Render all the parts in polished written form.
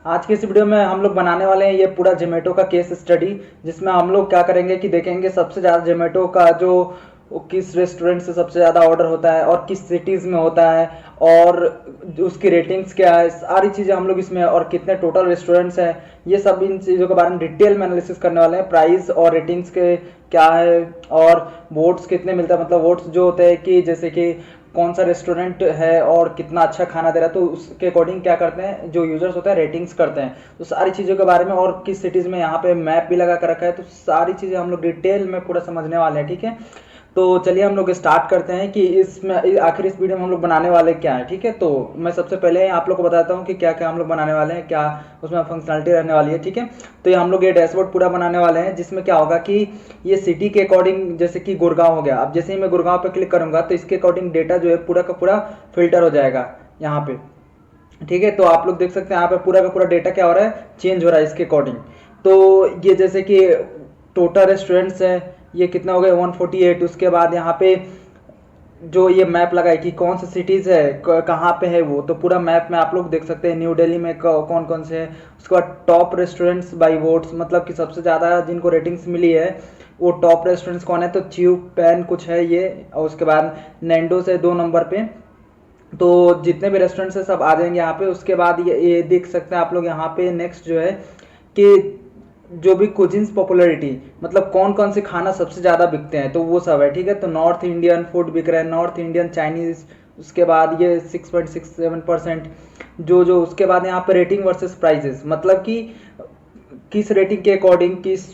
आज की इस वीडियो में हम लोग बनाने वाले हैं ये पूरा जोमेटो का केस स्टडी, जिसमें हम लोग क्या करेंगे कि देखेंगे सबसे ज़्यादा जोमेटो का जो किस रेस्टोरेंट से सबसे ज़्यादा ऑर्डर होता है और किस सिटीज़ में होता है और उसकी रेटिंग्स क्या है, सारी चीज़ें हम लोग इसमें, और कितने टोटल रेस्टोरेंट्स हैं, ये सब इन चीज़ों के बारे में डिटेल में एनालिसिस करने वाले हैं। प्राइस और रेटिंग्स के क्या है और वोट्स कितने मिलता है, मतलब वोट्स जो होते हैं कि जैसे कि कौन सा रेस्टोरेंट है और कितना अच्छा खाना दे रहा है, तो उसके अकॉर्डिंग क्या करते हैं जो यूजर्स होते हैं रेटिंग्स करते हैं। तो सारी चीज़ों के बारे में और किस सिटीज़ में यहाँ पे मैप भी लगा कर रखा है, तो सारी चीज़ें हम लोग डिटेल में पूरा समझने वाले हैं। ठीक है, तो चलिए हम लोग स्टार्ट करते हैं कि इसमें आखिर इस वीडियो में हम लोग बनाने वाले क्या है। ठीक है, तो मैं सबसे पहले आप लोग को बताता हूँ कि क्या क्या हम लोग बनाने वाले हैं, क्या उसमें फंक्शनलिटी रहने वाली है। ठीक है, तो ये हम लोग ये डैशबोर्ड पूरा बनाने वाले हैं, जिसमें क्या होगा कि ये सिटी के अकॉर्डिंग, जैसे कि गुड़गांव हो गया, अब जैसे ही मैं गुड़गांव पे क्लिक करूंगा तो इसके अकॉर्डिंग डेटा जो है पूरा का पूरा फिल्टर हो जाएगा यहाँ पे। ठीक है, तो आप लोग देख सकते हैं यहाँ पे पूरा का पूरा डेटा क्या हो रहा है, चेंज हो रहा है इसके अकॉर्डिंग। तो ये जैसे कि टोटल रेस्टोरेंट्स है, ये कितना हो गया 148। उसके बाद यहाँ पे जो ये मैप लगा है कि कौन सी सिटीज़ है, कहाँ पे है वो, तो पूरा मैप में आप लोग देख सकते हैं न्यू दिल्ली में कौन कौन से है। उसके बाद टॉप रेस्टोरेंट्स बाई वोट्स, मतलब कि सबसे ज़्यादा जिनको रेटिंग्स मिली है वो टॉप रेस्टोरेंट्स कौन है, तो च्यू पैन कुछ है ये, और उसके बाद नैंडोस है 2 नंबर पे। तो जितने भी रेस्टोरेंट्स है सब आ जाएंगे यहाँ पे। उसके बाद ये देख सकते हैं आप लोग यहाँ पे नेक्स्ट जो है कि जो भी कुजिन्स पॉपुलरिटी, मतलब कौन कौन से खाना सबसे ज़्यादा बिकते हैं, तो वो सब है। ठीक है, तो नॉर्थ इंडियन फूड बिक रहा है, नॉर्थ इंडियन चाइनीज़। उसके बाद ये 6.67%। जो जो उसके बाद यहाँ पे रेटिंग वर्सेस प्राइजेस, मतलब कि किस रेटिंग के अकॉर्डिंग किस,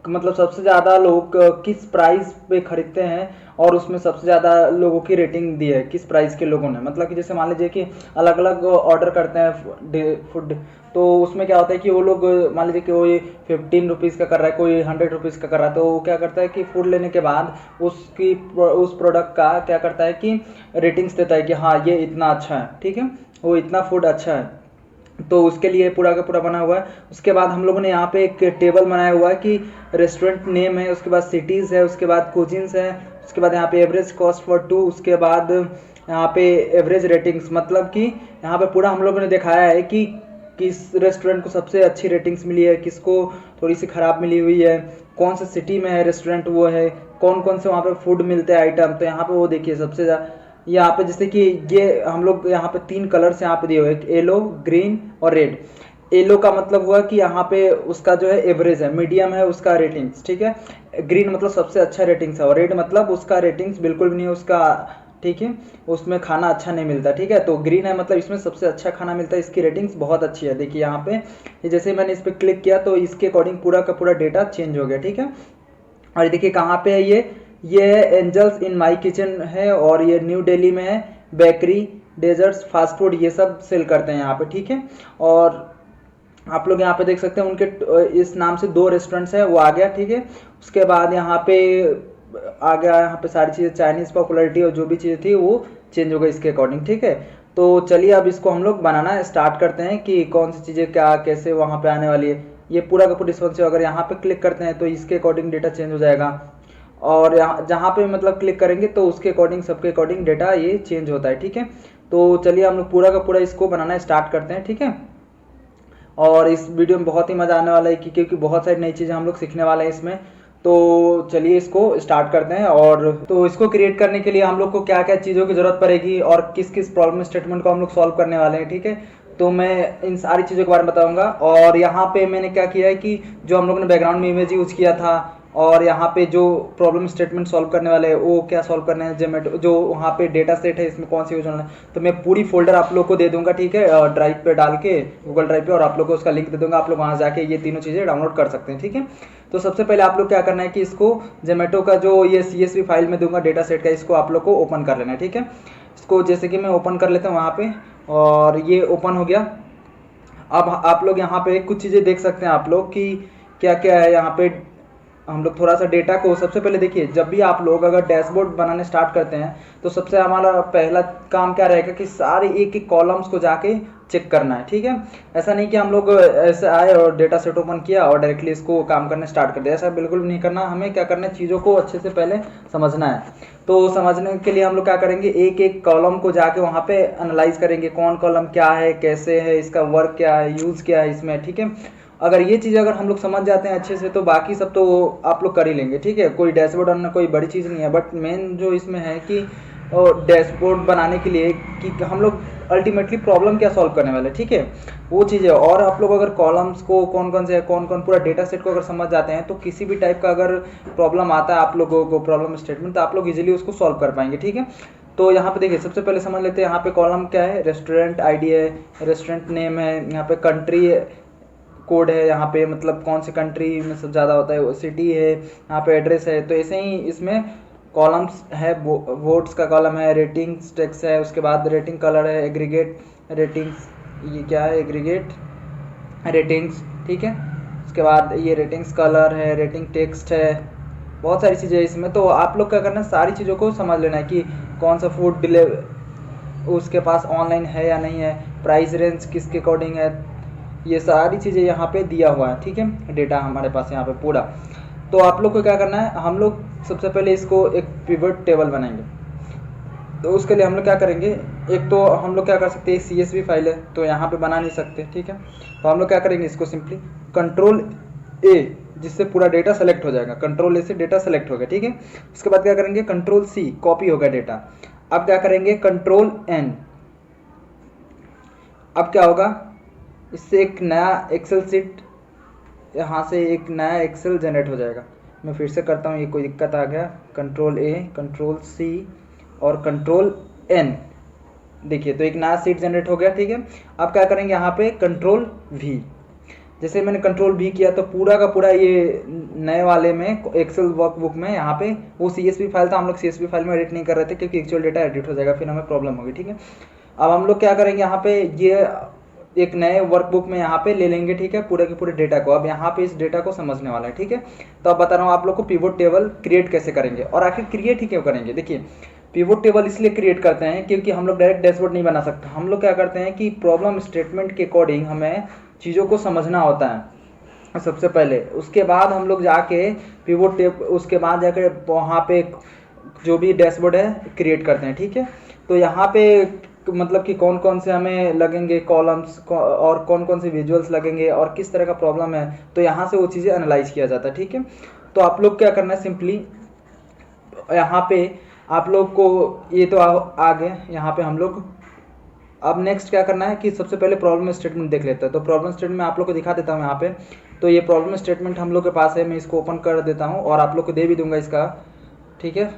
मतलब सबसे ज़्यादा लोग किस प्राइस पे खरीदते हैं और उसमें सबसे ज़्यादा लोगों की रेटिंग दी है किस प्राइस के लोगों ने। मतलब कि जैसे मान लीजिए कि अलग अलग ऑर्डर करते हैं फूड, तो उसमें क्या होता है कि वो लोग मान लीजिए कि वो ये 15 रुपीज़ का कर रहा है, कोई 100 रुपीज़ का कर रहा है, तो वो क्या करता है कि फूड लेने के बाद उस प्रोडक्ट का क्या करता है कि रेटिंग्स देता है कि हाँ ये इतना अच्छा है। ठीक है, वो इतना फूड अच्छा है, तो उसके लिए पूरा का पूरा बना हुआ है। उसके बाद हम लोगों ने यहाँ पे एक टेबल बनाया हुआ है कि रेस्टोरेंट नेम है, उसके बाद सिटीज़ है, उसके बाद कुजिन्स है, उसके बाद यहाँ पे एवरेज कॉस्ट फॉर टू, उसके बाद यहाँ पे एवरेज रेटिंग्स, मतलब कि यहाँ पे पूरा हम लोगों ने दिखाया है कि किस रेस्टोरेंट को सबसे अच्छी रेटिंग्स मिली है, किसको थोड़ी सी ख़राब मिली हुई है, कौन सा सिटी में है रेस्टोरेंट वो है, कौन कौन से वहाँ पे फूड मिलते हैं आइटम। तो यहाँ पे वो देखिए सबसे ज़्यादा यहाँ पे जैसे कि ये हम लोग यहाँ पे 3 कलर्स यहाँ पे दिए हुए, येलो, ग्रीन और रेड। येलो का मतलब हुआ कि यहाँ पे उसका जो है एवरेज है, मीडियम है उसका रेटिंग्स। ठीक है, ग्रीन मतलब सबसे अच्छा रेटिंग्स है, और रेड मतलब उसका रेटिंग्स बिल्कुल भी नहीं है उसका। ठीक है, उसमें खाना अच्छा नहीं मिलता। ठीक है, तो ग्रीन है मतलब इसमें सबसे अच्छा खाना मिलता है, इसकी रेटिंग्स बहुत अच्छी है। देखिए यहाँ पे ये जैसे मैंने इस पर क्लिक किया तो इसके अकॉर्डिंग पूरा का पूरा डेटा चेंज हो गया। ठीक है, और देखिए कहाँ पे है ये है एंजल्स इन माई किचन है, और ये न्यू दिल्ली में है। बेकरी, डेजर्ट्स, फास्ट फूड ये सब सेल करते हैं यहाँ पे। ठीक है, और आप लोग यहाँ पे देख सकते हैं उनके इस नाम से 2 रेस्टोरेंट्स है, वो आ गया। ठीक है, उसके बाद यहाँ पे आ गया, यहाँ पे सारी चीज़ें चाइनीज़ पॉपुलरिटी और जो भी चीज़ें थी वो चेंज हो गई इसके अकॉर्डिंग। ठीक है, तो चलिए अब इसको हम लोग बनाना स्टार्ट करते हैं कि कौन सी चीज़ें क्या कैसे वहाँ पे आने वाली है। ये पूरा का पूरा रिस्पॉन्सिव, अगर यहाँ पे क्लिक करते हैं तो इसके अकॉर्डिंग डेटा चेंज हो जाएगा, और यहाँ जहाँ पे मतलब क्लिक करेंगे तो उसके अकॉर्डिंग सबके अकॉर्डिंग डेटा ये चेंज होता है। ठीक है, तो चलिए हम लोग पूरा का पूरा इसको बनाना स्टार्ट करते हैं। ठीक है, और इस वीडियो में बहुत ही मज़ा आने वाला है क्योंकि बहुत सारी नई चीज़ें हम लोग सीखने वाले हैं इसमें। तो चलिए इसको स्टार्ट करते हैं। और तो इसको क्रिएट करने के लिए हम लोग को क्या क्या चीज़ों की ज़रूरत पड़ेगी और किस किस प्रॉब्लम स्टेटमेंट को हम लोग सॉल्व करने वाले हैं। ठीक है, तो मैं इन सारी चीज़ों के बारे में बताऊंगा। और यहाँ पे मैंने क्या किया है कि जो हम लोग ने बैकग्राउंड में इमेज यूज़ किया था, और यहाँ पे जो प्रॉब्लम स्टेटमेंट सॉल्व करने वाले हैं वो क्या सॉल्व करने हैं, जोमेटो जो वहाँ पे डेटा सेट है इसमें कौन सी यूज होना है, तो मैं पूरी फोल्डर आप लोग को दे दूंगा। ठीक है, ड्राइव पे डाल के, गूगल ड्राइव पे, और आप लोग को उसका लिंक दे दूंगा, आप लोग वहाँ जाके ये तीनों चीज़ें डाउनलोड कर सकते हैं। ठीक है, तो सबसे पहले आप लोग क्या करना है कि इसको जोमेटो का जो ये CSV फाइल में दूंगा डेटा सेट का, इसको आप लोग को ओपन कर लेना है। ठीक है, इसको जैसे कि मैं ओपन कर लेता हूँ वहाँ पे, और ये ओपन हो गया। अब आप लोग यहाँ पे कुछ चीज़ें देख सकते हैं आप लोग कि क्या क्या है यहाँ पे। हम लोग थोड़ा सा डेटा को सबसे पहले देखिए, जब भी आप लोग अगर डैशबोर्ड बनाने स्टार्ट करते हैं तो सबसे हमारा पहला काम क्या रहेगा कि सारे एक एक कॉलम्स को जाके चेक करना है, ठीक है। ऐसा नहीं कि हम लोग ऐसे आए और डेटा सेट ओपन किया और डायरेक्टली इसको काम करने स्टार्ट कर दिया, ऐसा बिल्कुल भी नहीं करना। हमें क्या करना है, चीज़ों को अच्छे से पहले समझना है। तो समझने के लिए हम लोग क्या करेंगे, एक एक कॉलम को जाके वहाँ पे एनालाइज करेंगे, कौन कॉलम क्या है, कैसे है, इसका वर्क क्या है, यूज़ क्या है इसमें, ठीक है। अगर ये चीज़ अगर हम लोग समझ जाते हैं अच्छे से तो बाकी सब तो आप लोग कर ही लेंगे, ठीक है। कोई डैशबोर्ड बनाना कोई बड़ी चीज़ नहीं है, बट मेन जो इसमें है कि डैशबोर्ड बनाने के लिए कि हम लोग अल्टीमेटली प्रॉब्लम क्या सॉल्व करने वाले हैं, ठीक है, वो चीज़ है। और आप लोग अगर कॉलम्स को कौन कौन से कौन कौन पूरा डेटा सेट को अगर समझ जाते हैं तो किसी भी टाइप का अगर प्रॉब्लम आता है आप लोगों को, प्रॉब्लम स्टेटमेंट, तो आप लोग इजीली उसको सॉल्व कर पाएंगे, ठीक है। तो यहाँ पे देखिए सबसे पहले समझ लेते हैं, यहाँ पे कॉलम क्या है, रेस्टोरेंट आईडी है, रेस्टोरेंट नेम है, यहाँ पे कंट्री कोड है, यहाँ पे मतलब कौन सी कंट्री में सब ज़्यादा होता है, सिटी है, यहाँ पे एड्रेस है। तो ऐसे ही इसमें कॉलम्स है, वोट्स का कॉलम है, रेटिंग्स टेक्स्ट है, उसके बाद रेटिंग कलर है, एग्रीगेट रेटिंग्स, ये क्या है, एग्रीगेट रेटिंग्स, ठीक है। उसके बाद ये रेटिंग्स कलर है, रेटिंग टेक्स्ट है, बहुत सारी चीज़ें है इसमें। तो आप लोग क्या करना है, सारी चीज़ों को समझ लेना है कि कौन सा फूड उसके पास ऑनलाइन है या नहीं है, प्राइस रेंज किसके अकॉर्डिंग है, ये सारी चीज़ें यहाँ पे दिया हुआ है, ठीक है, डेटा हमारे पास यहाँ पे पूरा। तो आप लोग को क्या करना है, हम लोग सबसे पहले इसको एक पिवट टेबल बनाएंगे। तो उसके लिए हम लोग क्या करेंगे, एक तो हम लोग क्या कर सकते हैं, CSV फाइल है तो यहाँ पे बना नहीं सकते, ठीक है। तो हम लोग क्या करेंगे, इसको सिंपली कंट्रोल A, जिससे पूरा डेटा सेलेक्ट हो जाएगा, कंट्रोल A से डेटा सेलेक्ट हो गया, ठीक है। उसके बाद क्या करेंगे, कंट्रोल C, कॉपी हो गया डेटा। अब क्या करेंगे, कंट्रोल N, अब क्या होगा, इससे एक नया एक्सेल सीट, यहाँ से एक नया एक्सेल जनरेट हो जाएगा। मैं फिर से करता हूँ, ये कोई दिक्कत आ गया, कंट्रोल A, कंट्रोल C और कंट्रोल N, देखिए तो एक नया सीट जनरेट हो गया, ठीक है। अब क्या करेंगे, यहाँ पे कंट्रोल V, जैसे मैंने कंट्रोल V किया तो पूरा का पूरा ये नए वाले में एक्सेल वर्कबुक में यहाँ पे वो CSV फाइल था, हम लोग CSV फाइल में एडिट नहीं कर रहे थे क्योंकि एक्चुअल डेटा एडिट हो जाएगा, फिर हमें प्रॉब्लम होगी, ठीक है। अब हम लोग क्या करेंगे, यहाँ पे ये एक नए वर्कबुक में यहाँ पे ले लेंगे, ठीक है, पूरे के पूरे डेटा को। अब यहाँ पे इस डेटा को समझने वाला है, ठीक है। तो अब बता रहा हूँ आप लोग को पिवट टेबल क्रिएट कैसे करेंगे, और आखिर क्रिएट ही क्यों करेंगे। देखिए पिवट टेबल इसलिए क्रिएट करते हैं क्योंकि हम लोग डायरेक्ट डैशबोर्ड नहीं बना सकते। हम लोग क्या करते हैं कि प्रॉब्लम स्टेटमेंट के अकॉर्डिंग हमें चीज़ों को समझना होता है सबसे पहले, उसके बाद हम लोग जाके पिवट टेबल, उसके बाद जाके वहाँ पे जो भी डैशबोर्ड है क्रिएट करते हैं, ठीक है। तो यहाँ पे मतलब कि कौन कौन से हमें लगेंगे कॉलम्स और कौन कौन से विजुअल्स लगेंगे और किस तरह का प्रॉब्लम है, तो यहाँ से वो चीज़ें एनालाइज किया जाता है, ठीक है। तो आप लोग क्या करना है, सिंपली यहाँ पे आप लोग को ये तो आ गए, यहाँ पे हम लोग अब नेक्स्ट क्या करना है कि सबसे पहले प्रॉब्लम स्टेटमेंट देख लेते हैं। तो प्रॉब्लम स्टेटमेंट मैं आप लोग को दिखा देता हूँ यहाँ पे। तो ये प्रॉब्लम स्टेटमेंट हम लोग के पास है, मैं इसको ओपन कर देता हूँ और आप लोग को दे भी दूंगा इसका, ठीक है,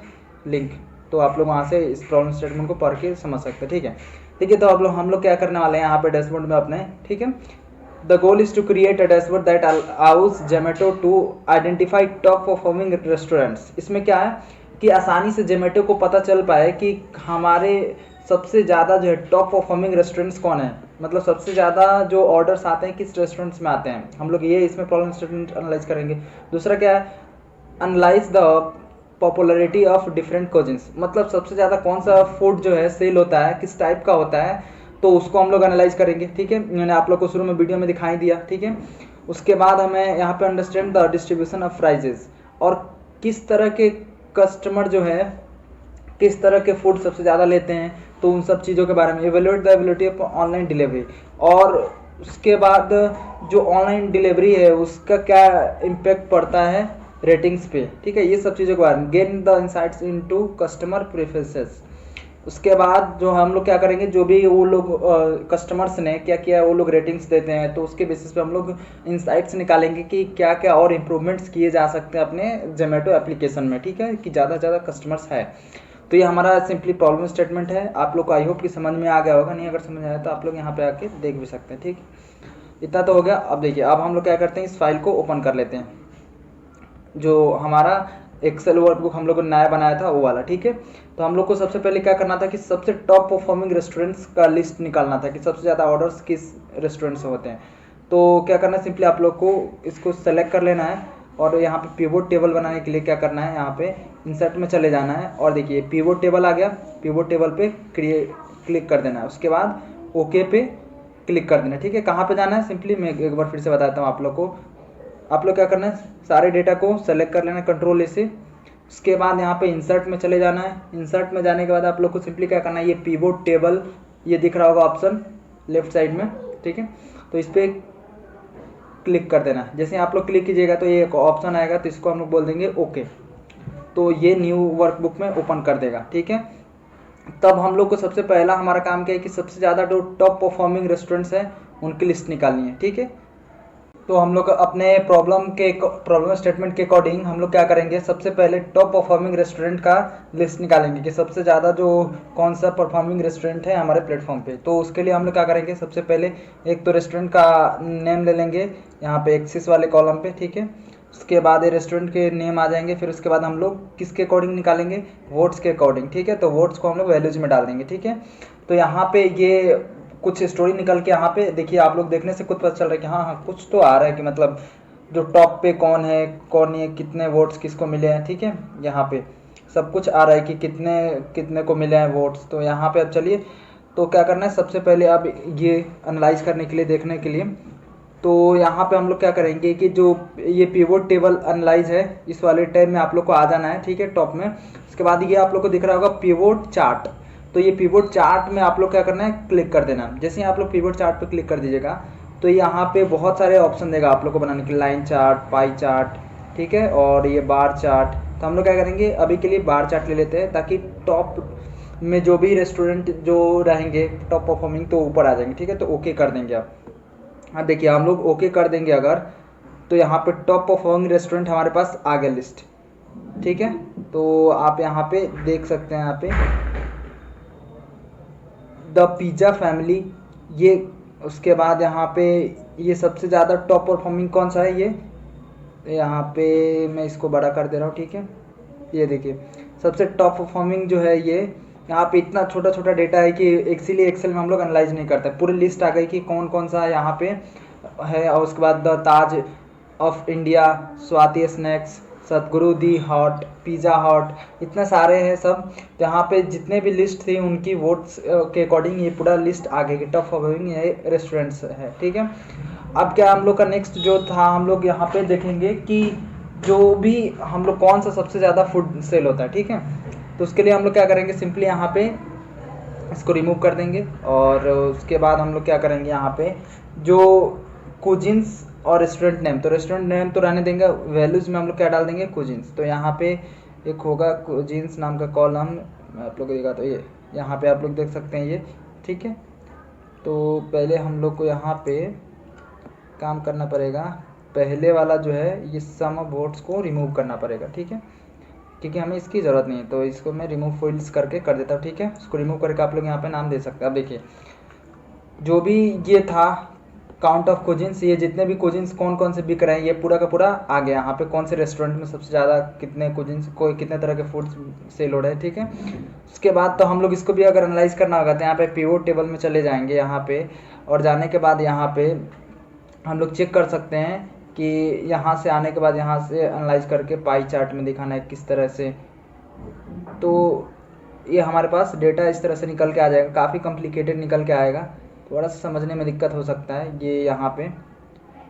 लिंक। तो आप लोग वहाँ से इस प्रॉब्लम स्टेटमेंट को पढ़ के समझ सकते हैं, ठीक है। ठीक है, तो हम लोग क्या करने वाले हैं यहाँ पे डैशबोर्ड में अपने, ठीक है। The goal is to create a dashboard that allows Zomato to identify top performing restaurants. इसमें क्या है कि आसानी से जोमेटो को पता चल पाए कि हमारे सबसे ज़्यादा जो है टॉप परफॉर्मिंग रेस्टोरेंट्स कौन है, मतलब सबसे ज़्यादा जो ऑर्डर्स आते हैं किस रेस्टोरेंट्स में आते हैं। हम लोग ये इसमें प्रॉब्लम स्टेटमेंट एनालाइज करेंगे। दूसरा क्या है, analyse the popularity of different cuisines, मतलब सबसे ज़्यादा कौन सा फूड जो है सेल होता है, किस टाइप का होता है, तो उसको हम लोग एनालाइज करेंगे, ठीक है। मैंने आप लोग को शुरू में वीडियो में दिखाई दिया, ठीक है। उसके बाद हमें यहाँ पे understand the distribution of prices, और किस तरह के कस्टमर जो है किस तरह के फूड सबसे ज़्यादा लेते हैं, तो उन सब चीज़ों के बारे में। Evaluate the ability of online delivery, और उसके बाद जो ऑनलाइन डिलीवरी है उसका क्या इम्पैक्ट पड़ता है रेटिंग्स पे, ठीक है, ये सब चीज़ों के बारे में। Gain the insights into customer preferences. उसके बाद जो हम लोग क्या करेंगे, जो भी वो लोग कस्टमर्स ने क्या किया है वो लोग रेटिंग्स देते हैं, तो उसके बेसिस पे हम लोग इंसाइट्स निकालेंगे कि क्या क्या और इम्प्रूवमेंट्स किए जा सकते हैं अपने जोमेटो एप्लीकेशन में, ठीक है, कि ज़्यादा से ज़्यादा कस्टमर्स है। तो ये हमारा सिंपली प्रॉब्लम स्टेटमेंट है। आप लोग को आई होप कि समझ में आ गया होगा, नहीं अगर समझ आया तो आप लोग यहाँ पे आके देख भी सकते हैं, ठीक। इतना तो हो गया। अब देखिए, अब हम लोग क्या करते हैं, इस फाइल को ओपन कर लेते हैं, जो हमारा एक्सेल वर्कबुक हम लोग ने नया बनाया था वो वाला, ठीक है। तो हम लोग को सबसे पहले क्या करना था कि सबसे टॉप परफॉर्मिंग रेस्टोरेंट्स का लिस्ट निकालना था कि सबसे ज़्यादा ऑर्डर्स किस रेस्टोरेंट से होते हैं। तो क्या करना है, सिंपली आप लोग को इसको सेलेक्ट कर लेना है, और यहाँ पे पिवोट टेबल बनाने के लिए क्या करना है, यहाँ पे इंसर्ट में चले जाना है और देखिए पिवोट टेबल आ गया। पिवोट टेबल पे क्लिक कर देना है, उसके बाद ओके पे क्लिक कर देना है। ठीक है, कहाँ पे जाना है, सिंपली मैं एक बार फिर से बताता हूँ आप लोग को। आप लोग क्या करना है, सारे डेटा को सेलेक्ट कर लेना कंट्रोल ए से। उसके बाद यहाँ पे इंसर्ट में चले जाना है। इंसर्ट में जाने के बाद आप लोग को सिंपली क्या करना है, ये पिवोट टेबल ये दिख रहा होगा ऑप्शन लेफ्ट साइड में, ठीक है, तो इस पर क्लिक कर देना है। जैसे आप लोग क्लिक कीजिएगा तो ये एक ऑप्शन आएगा, तो इसको हम लोग बोल देंगे ओके, तो ये न्यू वर्कबुक में ओपन कर देगा। ठीक है, तब हम लोग को सबसे पहला हमारा काम क्या है कि सबसे ज़्यादा जो टॉप परफॉर्मिंग रेस्टोरेंट्स हैं उनकी लिस्ट निकालनी है। ठीक है, तो हम लोग अपने प्रॉब्लम स्टेटमेंट के अकॉर्डिंग हम लोग क्या करेंगे, सबसे पहले टॉप परफॉर्मिंग रेस्टोरेंट का लिस्ट निकालेंगे कि सबसे ज़्यादा जो कौन सा परफॉर्मिंग रेस्टोरेंट है हमारे प्लेटफॉर्म पे। तो उसके लिए हम लोग क्या करेंगे, सबसे पहले एक तो रेस्टोरेंट का नेम ले लेंगे यहाँ पे एक्सिस वाले कॉलम पे। ठीक है, उसके बाद ये रेस्टोरेंट के नेम आ जाएंगे। फिर उसके बाद हम लोग किसके अकॉर्डिंग निकालेंगे, वोट्स के अकॉर्डिंग। ठीक है, तो वोट्स को हम लोग वैल्यूज में डाल देंगे। ठीक है, तो यहाँ पे ये कुछ स्टोरी निकल के यहाँ पे देखिए, आप लोग देखने से खुद पता चल रहा है कि हाँ कुछ तो आ रहा है कि मतलब जो टॉप पे कौन है कौन नहीं है, कितने वोट्स किसको मिले हैं। ठीक है, यहाँ पे सब कुछ आ रहा है कि कितने कितने को मिले हैं वोट्स। तो यहाँ पे अब चलिए, तो क्या करना है, सबसे पहले अब ये एनालाइज करने के लिए, देखने के लिए, तो यहाँ पे हम लोग क्या करेंगे कि जो ये पिवोट टेबल एनालाइज है इस वाले टैब में आप लोग को आ जाना है। ठीक है, टॉप में। उसके बाद ये आप लोग को दिख रहा होगा पिवोट चार्ट, तो ये पिवोट चार्ट में आप लोग क्या करना है, क्लिक कर देना। जैसे ही आप लोग पिवोट चार्ट पे क्लिक कर दीजिएगा तो यहाँ पे बहुत सारे ऑप्शन देगा आप लोग को बनाने के लिए, लाइन चार्ट, पाई चार्ट, ठीक है, और ये बार चार्ट। तो हम लोग क्या करेंगे, अभी के लिए बार चार्ट ले लेते हैं ताकि टॉप में जो भी रेस्टोरेंट जो रहेंगे टॉप परफॉर्मिंग तो ऊपर आ जाएंगे। ठीक है, तो ओके कर देंगे आप। हाँ देखिए, हम लोग ओके कर देंगे अगर, तो यहाँ पे टॉप परफॉर्मिंग रेस्टोरेंट हमारे पास आ गया लिस्ट। ठीक है, तो आप यहाँ पे देख सकते हैं, यहाँ पे द पिज़्ज़ा फैमिली, ये उसके बाद यहाँ पे ये सबसे ज़्यादा टॉप परफॉर्मिंग कौन सा है, ये यहाँ पे मैं इसको बड़ा कर दे रहा हूँ। ठीक है, ये देखिए सबसे टॉप परफॉर्मिंग जो है ये, यहाँ पे इतना छोटा छोटा डेटा है कि इसीलिए एक्सेल में हम लोग एनालाइज नहीं करते, पूरी लिस्ट आ गई कि कौन कौन सा यहाँ पे है। और उसके बाद the Taj of India, Swati snacks, Satguru the hot, pizza hot, इतने सारे हैं सब। यहाँ पे जितने भी लिस्ट थी उनकी वोट्स के अकॉर्डिंग ये पूरा लिस्ट आ गई कि टॉप परफॉर्मिंग ये रेस्टोरेंट्स है। ठीक है, अब क्या हम लोग का नेक्स्ट जो था, हम लोग यहाँ पे देखेंगे कि जो भी हम लोग कौन सा सबसे ज़्यादा फूड सेल होता है। ठीक है, तो उसके लिए हम लोग क्या करेंगे, सिंपली यहाँ पे इसको रिमूव कर देंगे। और उसके बाद हम लोग क्या करेंगे, यहाँ पे जो कुजिन्स और रेस्टोरेंट नेम, तो रेस्टोरेंट नेम तो रहने देंगे, वैल्यूज़ में हम लोग क्या डाल देंगे, कुजिन्स। तो यहाँ पे एक होगा कुजिन्स नाम का कॉलम, मैं आप लोग को दिखाता हूँ, ये यहाँ पे आप लोग देख सकते हैं ये। ठीक है, तो पहले हम लोग को यहाँ पे काम करना पड़ेगा, पहले वाला जो है ये सम ऑफ वोट्स को रिमूव करना पड़ेगा। ठीक है, क्योंकि हमें इसकी ज़रूरत नहीं है, तो इसको मैं रिमूव फील्ड्स करके कर देता हूँ। ठीक है, इसको रिमूव करके आप लोग यहाँ पे नाम दे सकते हैं। अब देखिए जो भी ये था काउंट ऑफ कुजिन्स, ये जितने भी कुजिन्स कौन कौन से बिक रहे हैं ये पूरा का पूरा आ गया। यहाँ पे कौन से रेस्टोरेंट में सबसे ज़्यादा कितने कुजिन्स को कितने तरह के फूड सेल हो रहे हैं। ठीक है, उसके बाद तो हम लोग इसको भी अगर एनालाइज करना होगा तो यहाँ पे पिवोट टेबल में चले जाएंगे यहाँ पे, और जाने के बाद यहाँ पे हम लोग चेक कर सकते हैं कि यहाँ से आने के बाद यहाँ से एनालाइज करके पाई चार्ट में दिखाना है किस तरह से। तो ये हमारे पास डेटा इस तरह से निकल के आ जाएगा, काफ़ी कॉम्प्लिकेटेड निकल के आएगा, थोड़ा सा समझने में दिक्कत हो सकता है। ये यहाँ पे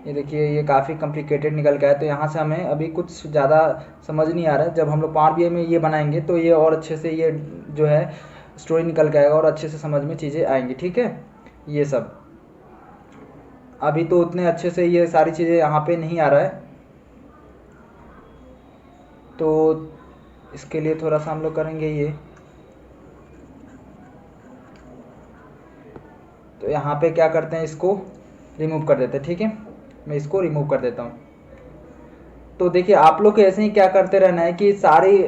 ये देखिए ये काफ़ी कॉम्प्लिकेटेड निकल के आया, तो यहाँ से हमें अभी कुछ ज़्यादा समझ नहीं आ रहा है। जब हम लोग पावर BI में ये बनाएंगे तो ये और अच्छे से ये जो है स्टोरी निकल के आएगा और अच्छे से समझ में चीज़ें आएंगी। ठीक है, ये सब अभी तो उतने अच्छे से ये सारी चीज़ें यहाँ पे नहीं आ रहा है, तो इसके लिए थोड़ा सा हम लोग करेंगे ये। तो यहाँ पे क्या करते हैं, इसको रिमूव कर देते हैं। ठीक है, मैं इसको रिमूव कर देता हूँ। तो देखिए आप लोग को ऐसे ही क्या करते रहना है कि सारी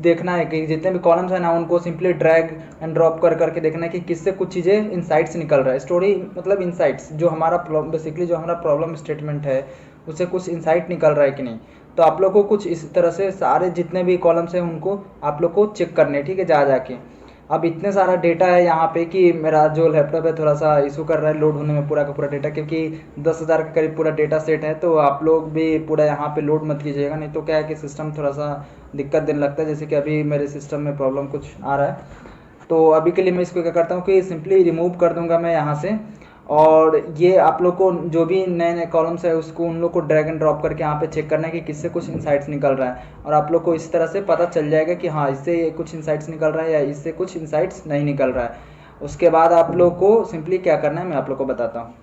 देखना है कि जितने भी कॉलम्स हैं ना उनको सिंपली ड्रैग एंड ड्रॉप कर करके देखना है कि किससे कुछ चीज़ें इनसाइट्स निकल रहा है। स्टोरी मतलब इनसाइट्स, जो हमारा बेसिकली जो हमारा प्रॉब्लम स्टेटमेंट है उससे कुछ इनसाइट निकल रहा है कि नहीं। तो आप लोग को कुछ इस तरह से सारे जितने भी कॉलम्स हैं उनको आप लोग को चेक करने हैं। ठीक है, जा जाके अब इतने सारा डेटा है यहाँ पे कि मेरा जो लैपटॉप है थोड़ा सा इशू कर रहा है लोड होने में पूरा का पूरा डेटा, क्योंकि 10,000 के करीब पूरा डेटा सेट है। तो आप लोग भी पूरा यहाँ पे लोड मत कीजिएगा, नहीं तो क्या है कि सिस्टम थोड़ा सा दिक्कत देने लगता है, जैसे कि अभी मेरे सिस्टम में प्रॉब्लम कुछ आ रहा है। तो अभी के लिए मैं इसको क्या करता हूँ कि सिंपली रिमूव कर दूंगा मैं यहाँ से। और ये आप लोग को जो भी नए नए कॉलम्स है उसको उन लोग को ड्रैग एंड ड्रॉप करके यहाँ पे चेक करना है कि किससे कुछ इनसाइट्स निकल रहा है, और आप लोग को इस तरह से पता चल जाएगा कि हाँ इससे कुछ इनसाइट्स निकल रहा है या इससे कुछ इनसाइट्स नहीं निकल रहा है। उसके बाद आप लोग को सिंपली क्या करना है मैं आप लोग को बताता हूँ।